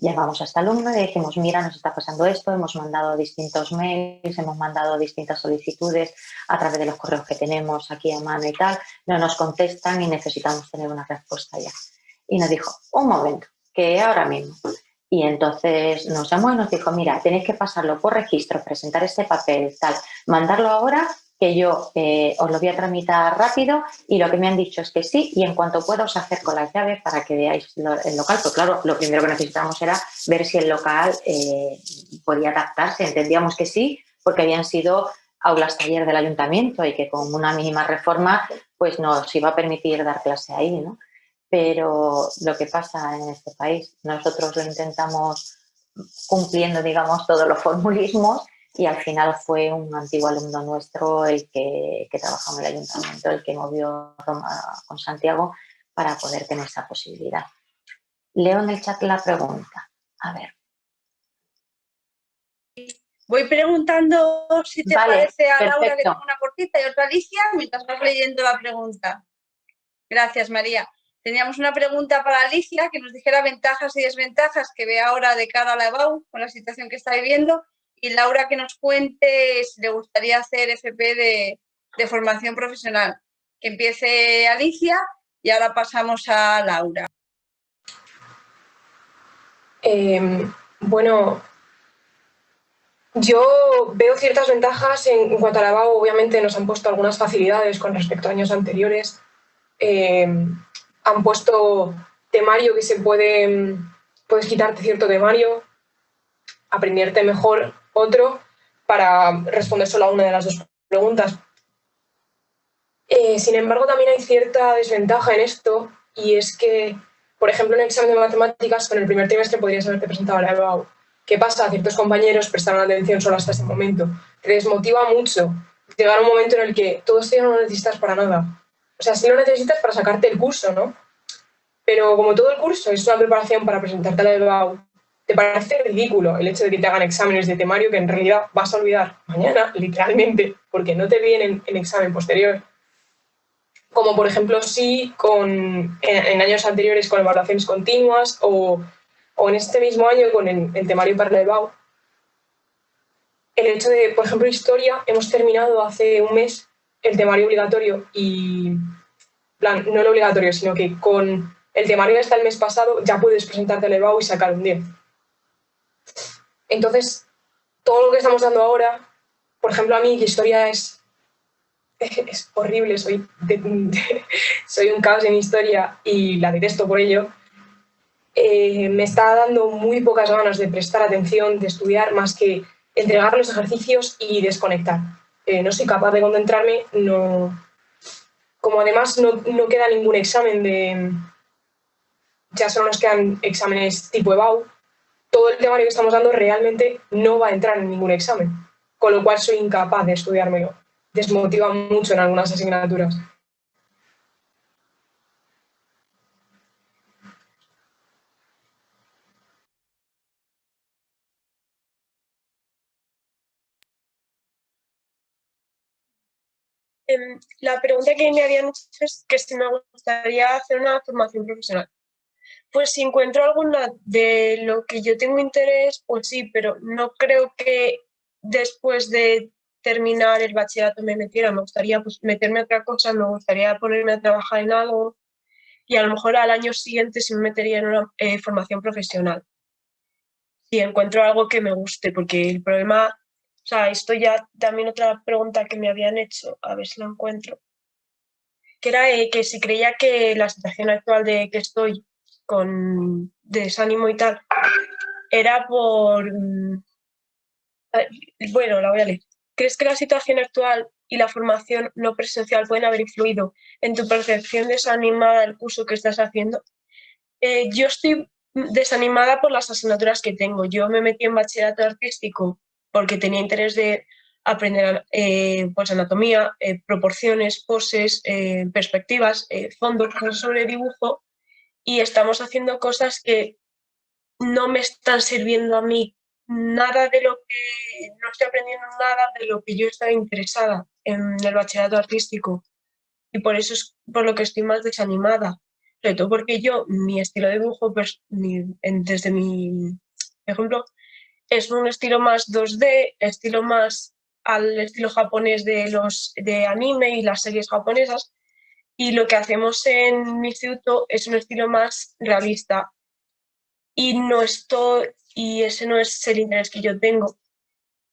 Llamamos a este alumno y le decimos: mira, nos está pasando esto, hemos mandado distintos mails, hemos mandado distintas solicitudes a través de los correos que tenemos aquí a mano y tal, no nos contestan y necesitamos tener una respuesta ya. Y nos dijo: un momento, que ahora mismo. Y entonces nos llamó y nos dijo: mira, tenéis que pasarlo por registro, presentar este papel, tal, mandarlo ahora, que yo os lo voy a tramitar rápido, y lo que me han dicho es que sí, y en cuanto pueda os acerco las llaves para que veáis el local. Pues claro, lo primero que necesitábamos era ver si el local podía adaptarse. Entendíamos que sí, porque habían sido aulas taller del ayuntamiento y que con una mínima reforma pues nos iba a permitir dar clase ahí, ¿no? Pero lo que pasa en este país, nosotros lo intentamos cumpliendo, digamos, todos los formulismos, y al final fue un antiguo alumno nuestro el que trabajó en el ayuntamiento, el que movió con Santiago para poder tener esa posibilidad. Leo en el chat la pregunta. A ver. Voy preguntando si te parece a perfecto. Laura, que tengo una cortita, y otra Alicia, mientras vas leyendo la pregunta. Gracias, María. Teníamos una pregunta para Alicia, que nos dijera ventajas y desventajas que ve ahora de cara a la EBAU con la situación que está viviendo, y Laura que nos cuente si le gustaría hacer FP de formación profesional. Que empiece Alicia y ahora pasamos a Laura. Bueno, yo veo ciertas ventajas en cuanto a la EBAU. Obviamente nos han puesto algunas facilidades con respecto a años anteriores. Han puesto temario que puedes quitarte cierto temario, aprenderte mejor otro para responder solo a una de las dos preguntas. Sin embargo, también hay cierta desventaja en esto, y es que, por ejemplo, en el examen de matemáticas, con el primer trimestre podrías haberte presentado la EBAU. ¿Qué pasa? Ciertos compañeros prestaron atención solo hasta ese momento. Te desmotiva mucho llegar a un momento en el que todo esto ya no lo necesitas para nada. O sea, sí lo necesitas para sacarte el curso, ¿no? Pero como todo el curso es una preparación para presentarte a la EBAU, te parece ridículo el hecho de que te hagan exámenes de temario que en realidad vas a olvidar mañana, literalmente, porque no te vienen en examen posterior. Como por ejemplo sí en años anteriores con evaluaciones continuas, o en este mismo año con el temario para la EBAU. El hecho de, por ejemplo, historia, hemos terminado hace un mes el temario obligatorio, y plan, no el obligatorio, sino que con el temario hasta el mes pasado ya puedes presentarte al EBAU y sacar un 10. Entonces, todo lo que estamos dando ahora, por ejemplo, a mí que historia es horrible, soy un caos en historia y la detesto por ello, me está dando muy pocas ganas de prestar atención, de estudiar, más que entregar los ejercicios y desconectar. No soy capaz de concentrarme, como además no queda ningún examen ya solo nos quedan exámenes tipo EBAU, todo el temario que estamos dando realmente no va a entrar en ningún examen, con lo cual soy incapaz de estudiármelo. Desmotiva mucho en algunas asignaturas. La pregunta que me habían hecho es que si me gustaría hacer una formación profesional. Pues si encuentro alguna de lo que yo tengo interés, pues sí, pero no creo que después de terminar el bachillerato me metiera. Me gustaría pues meterme a otra cosa, me gustaría ponerme a trabajar en algo, y a lo mejor al año siguiente sí me metería en una formación profesional. Si encuentro algo que me guste, porque el problema, o sea, esto ya también otra pregunta que me habían hecho, a ver si la encuentro, que era que si creía que la situación actual de que estoy con desánimo y tal, era por... Bueno, la voy a leer. ¿Crees que la situación actual y la formación no presencial pueden haber influido en tu percepción desanimada del curso que estás haciendo? Yo estoy desanimada por las asignaturas que tengo. Yo me metí en bachillerato artístico porque tenía interés de aprender pues anatomía, proporciones, poses, perspectivas, fondos, cosas sobre dibujo, y estamos haciendo cosas que no me están sirviendo a mí nada de lo que, no estoy aprendiendo nada de lo que yo estaba interesada en el bachillerato artístico, y por eso es por lo que estoy más desanimada, sobre todo porque yo, mi estilo de dibujo, pues, desde mi ejemplo, es un estilo más 2D, estilo más al estilo japonés de anime y las series japonesas, y lo que hacemos en mi instituto es un estilo más realista, y ese no es el interés que yo tengo.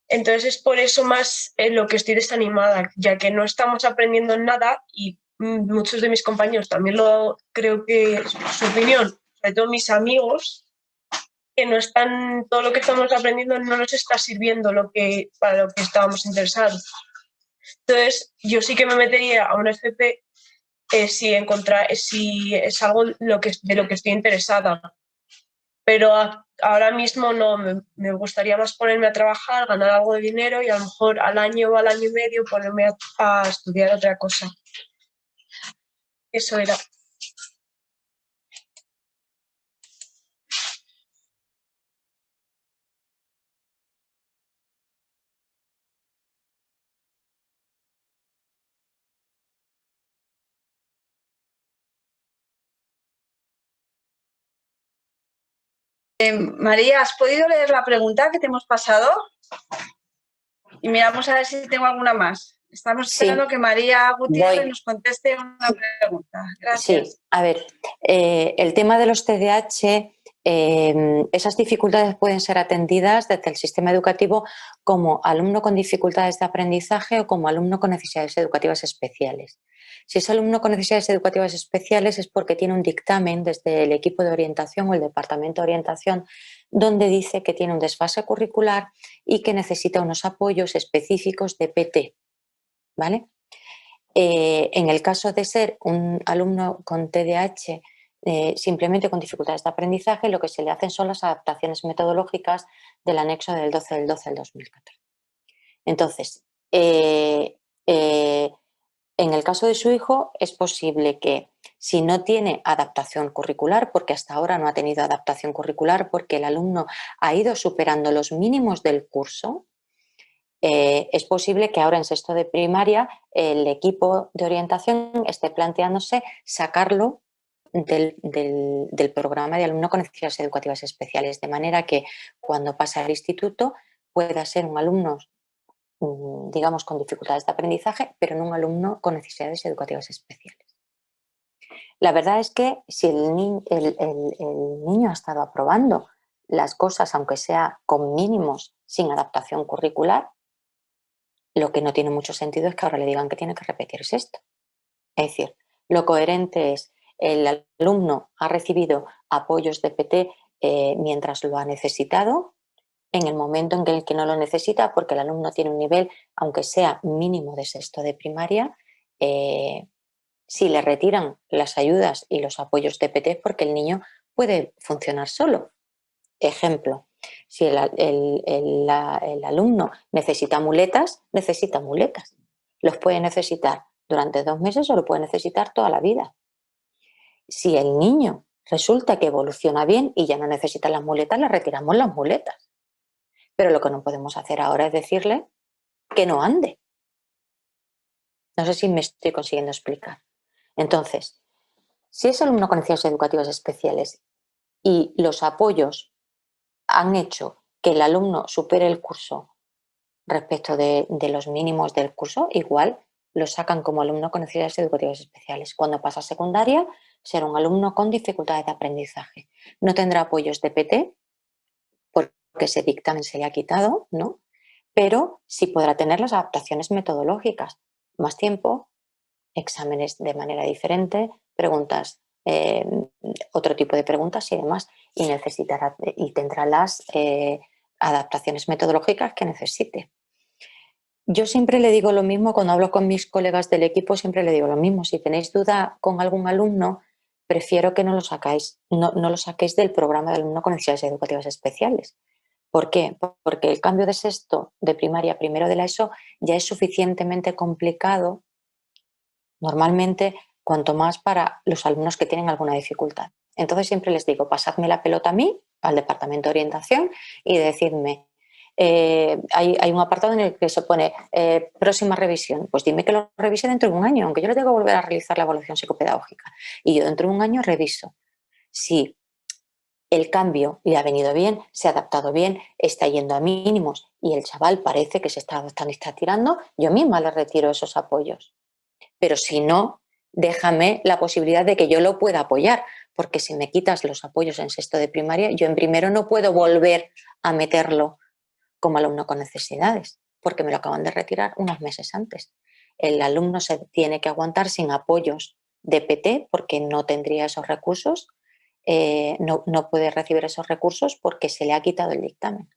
Entonces es por eso más lo que estoy desanimada, ya que no estamos aprendiendo nada, y muchos de mis compañeros también creo que es su opinión, sobre todo mis amigos, que no están, todo lo que estamos aprendiendo no nos está sirviendo para lo que estábamos interesados. Entonces yo sí que me metería a una FP si es algo de lo que estoy interesada. Pero ahora mismo no, me gustaría más ponerme a trabajar, ganar algo de dinero y a lo mejor al año o al año y medio ponerme a estudiar otra cosa. Eso era. María, ¿has podido leer la pregunta que te hemos pasado? Y miramos a ver si tengo alguna más. Estamos esperando que María Gutiérrez nos conteste una pregunta. Gracias. Sí, a ver, el tema de los TDAH, esas dificultades pueden ser atendidas desde el sistema educativo como alumno con dificultades de aprendizaje o como alumno con necesidades educativas especiales. Si es alumno con necesidades educativas especiales es porque tiene un dictamen desde el equipo de orientación o el departamento de orientación donde dice que tiene un desfase curricular y que necesita unos apoyos específicos de PT, ¿vale? En el caso de ser un alumno con TDAH simplemente con dificultades de aprendizaje, lo que se le hacen son las adaptaciones metodológicas del anexo del 12 del 12 del 2014. Entonces, en el caso de su hijo es posible que si no tiene adaptación curricular, porque hasta ahora no ha tenido adaptación curricular porque el alumno ha ido superando los mínimos del curso, es posible que ahora en sexto de primaria el equipo de orientación esté planteándose sacarlo del programa de alumno con necesidades educativas especiales, de manera que cuando pase al instituto pueda ser un alumno, digamos, con dificultades de aprendizaje, pero no un alumno con necesidades educativas especiales. La verdad es que si el niño ha estado aprobando las cosas, aunque sea con mínimos, sin adaptación curricular, lo que no tiene mucho sentido es que ahora le digan que tiene que repetirse esto. Es decir, lo coherente es el alumno ha recibido apoyos de PT mientras lo ha necesitado, en el momento en el que no lo necesita, porque el alumno tiene un nivel, aunque sea mínimo de sexto de primaria, si le retiran las ayudas y los apoyos de PT es porque el niño puede funcionar solo. Ejemplo, si el alumno necesita muletas, necesita muletas. Los puede necesitar durante 2 meses o lo puede necesitar toda la vida. Si el niño resulta que evoluciona bien y ya no necesita las muletas, le retiramos las muletas. Pero lo que no podemos hacer ahora es decirle que no ande. No sé si me estoy consiguiendo explicar. Entonces, si es alumno con necesidades educativas especiales y los apoyos han hecho que el alumno supere el curso respecto de los mínimos del curso, igual lo sacan como alumno con necesidades educativas especiales. Cuando pasa a secundaria, será un alumno con dificultades de aprendizaje. No tendrá apoyos de PT, porque ese dictamen se le ha quitado, ¿no? Pero sí podrá tener las adaptaciones metodológicas. Más tiempo, exámenes de manera diferente, preguntas, otro tipo de preguntas y demás, y necesitará y tendrá las adaptaciones metodológicas que necesite. Yo siempre le digo lo mismo cuando hablo con mis colegas del equipo, siempre le digo lo mismo. Si tenéis duda con algún alumno, prefiero que no lo saquéis del programa de alumno con necesidades educativas especiales. ¿Por qué? Porque el cambio de sexto de primaria a primero de la ESO ya es suficientemente complicado, normalmente, cuanto más para los alumnos que tienen alguna dificultad. Entonces siempre les digo, pasadme la pelota a mí, al departamento de orientación, y decidme, hay un apartado en el que se pone próxima revisión, pues dime que lo revise dentro de un año, aunque yo le tengo que volver a realizar la evaluación psicopedagógica, y yo dentro de un año reviso. Si el cambio le ha venido bien, se ha adaptado bien, está yendo a mínimos y el chaval parece que se está adaptando y está tirando, yo misma le retiro esos apoyos. Pero si no, déjame la posibilidad de que yo lo pueda apoyar, porque si me quitas los apoyos en sexto de primaria, yo en primero no puedo volver a meterlo como alumno con necesidades, porque me lo acaban de retirar unos meses antes. El alumno se tiene que aguantar sin apoyos de PT porque no tendría esos recursos, no puede recibir esos recursos porque se le ha quitado el dictamen.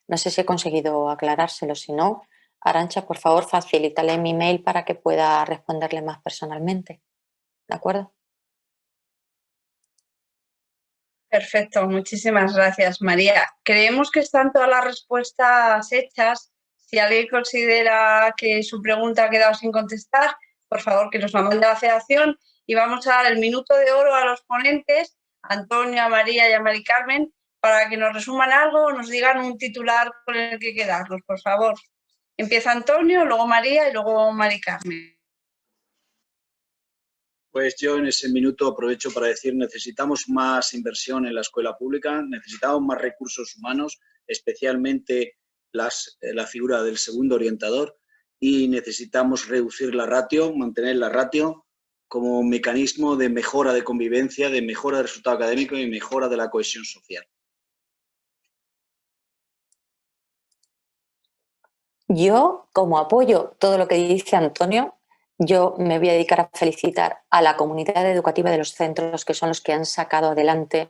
No sé si he conseguido aclarárselo, si no, Arantxa, por favor, facilítale mi mail para que pueda responderle más personalmente. ¿De acuerdo? Perfecto, muchísimas gracias, María. Creemos que están todas las respuestas hechas. Si alguien considera que su pregunta ha quedado sin contestar, por favor que nos la mande a la federación y vamos a dar el minuto de oro a los ponentes, a Antonio, a María y a Mari Carmen, para que nos resuman algo o nos digan un titular con el que quedarnos, por favor. Empieza Antonio, luego María y luego Mari Carmen. Pues yo en ese minuto aprovecho para decir, necesitamos más inversión en la escuela pública, necesitamos más recursos humanos, especialmente la figura del segundo orientador, y necesitamos reducir la ratio, mantener la ratio como mecanismo de mejora de convivencia, de mejora del resultado académico y mejora de la cohesión social. Yo, como apoyo todo lo que dice Antonio, yo me voy a dedicar a felicitar a la comunidad educativa de los centros, que son los que han sacado adelante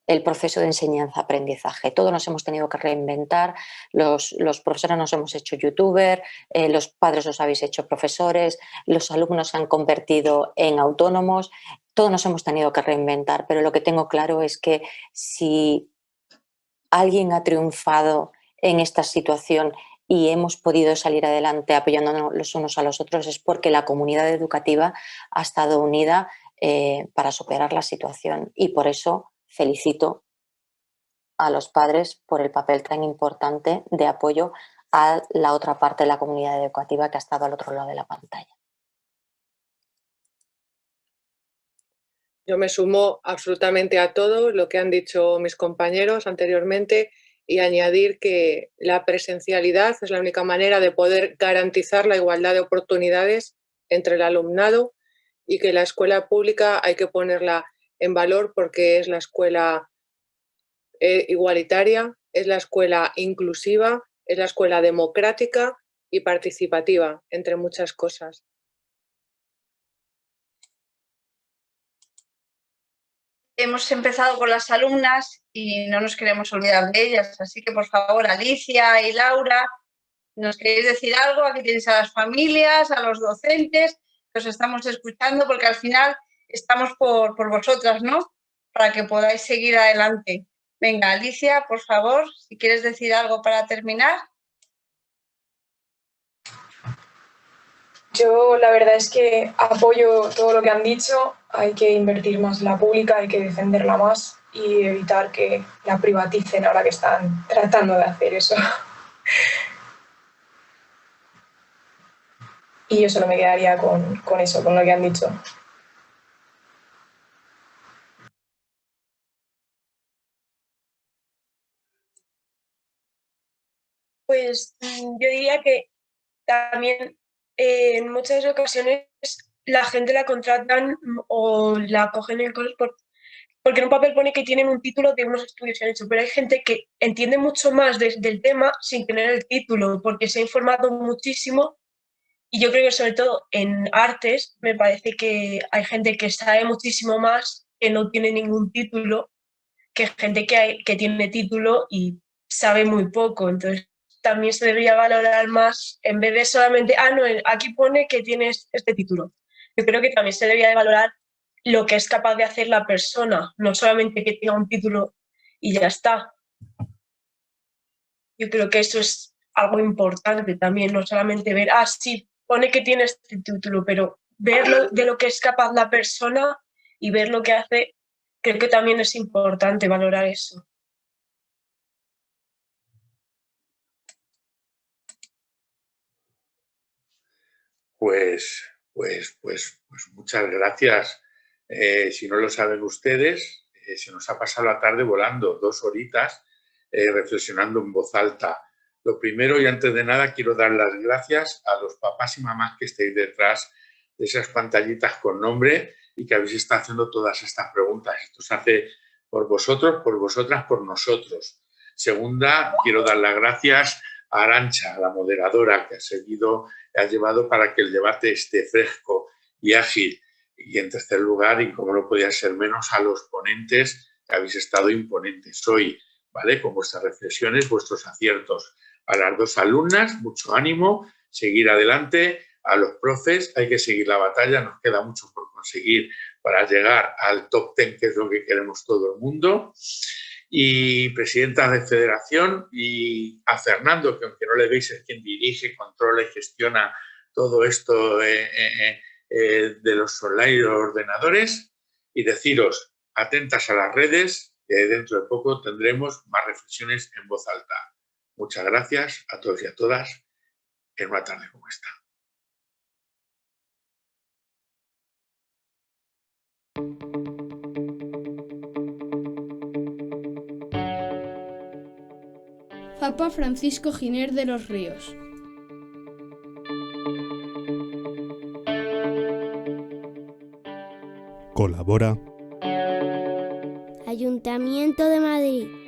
el proceso de enseñanza-aprendizaje. Todos nos hemos tenido que reinventar, los profesores nos hemos hecho youtubers, los padres os habéis hecho profesores, los alumnos se han convertido en autónomos, todos nos hemos tenido que reinventar, pero lo que tengo claro es que si alguien ha triunfado en esta situación y hemos podido salir adelante apoyándonos los unos a los otros, es porque la comunidad educativa ha estado unida para superar la situación, y por eso felicito a los padres por el papel tan importante de apoyo a la otra parte de la comunidad educativa que ha estado al otro lado de la pantalla. Yo me sumo absolutamente a todo lo que han dicho mis compañeros anteriormente y añadir que la presencialidad es la única manera de poder garantizar la igualdad de oportunidades entre el alumnado, y que la escuela pública hay que ponerla en valor porque es la escuela igualitaria, es la escuela inclusiva, es la escuela democrática y participativa, entre muchas cosas. Hemos empezado con las alumnas y no nos queremos olvidar de ellas, así que por favor, Alicia y Laura, ¿nos queréis decir algo? Aquí tenéis a las familias, a los docentes, que os estamos escuchando, porque al final estamos por vosotras, ¿no? Para que podáis seguir adelante. Venga, Alicia, por favor, si quieres decir algo para terminar. Yo la verdad es que apoyo todo lo que han dicho. Hay que invertir más en la pública, hay que defenderla más y evitar que la privaticen ahora que están tratando de hacer eso. Y yo solo me quedaría con eso, con lo que han dicho. Pues yo diría que también en muchas ocasiones la gente la contratan o la cogen en cosas porque en un papel pone que tienen un título de unos estudios que han hecho, pero hay gente que entiende mucho más del tema sin tener el título, porque se ha informado muchísimo, y yo creo que sobre todo en artes me parece que hay gente que sabe muchísimo más que no tiene ningún título, que gente que tiene título y sabe muy poco. Entonces también se debería valorar más, en vez de solamente, no, aquí pone que tienes este título. Yo creo que también se debería de valorar lo que es capaz de hacer la persona, no solamente que tenga un título y ya está. Yo creo que eso es algo importante también, no solamente ver, sí, pone que tiene este título, pero verlo de lo que es capaz la persona y ver lo que hace, creo que también es importante valorar eso. Pues muchas gracias. Si no lo saben ustedes, se nos ha pasado la tarde volando, 2 horitas reflexionando en voz alta. Lo primero y antes de nada quiero dar las gracias a los papás y mamás que estáis detrás de esas pantallitas con nombre y que habéis estado haciendo todas estas preguntas. Esto se hace por vosotros, por vosotras, por nosotros. Segunda, quiero dar las gracias a Arantxa, la moderadora, que ha llevado para que el debate esté fresco y ágil. Y en tercer lugar, y como no podía ser menos, a los ponentes que habéis estado imponentes hoy, ¿vale? Con vuestras reflexiones, vuestros aciertos. A las 2 alumnas, mucho ánimo, seguir adelante. A los profes, hay que seguir la batalla, nos queda mucho por conseguir para llegar al top 10, que es lo que queremos todo el mundo. Y presidenta de federación, y a Fernando, que aunque no le veis es quien dirige, controla y gestiona todo esto de los online y los ordenadores, y deciros, atentas a las redes, que dentro de poco tendremos más reflexiones en voz alta. Muchas gracias a todos y a todas en una tarde como esta. Papa Francisco Giner de los Ríos. Colabora Ayuntamiento de Madrid.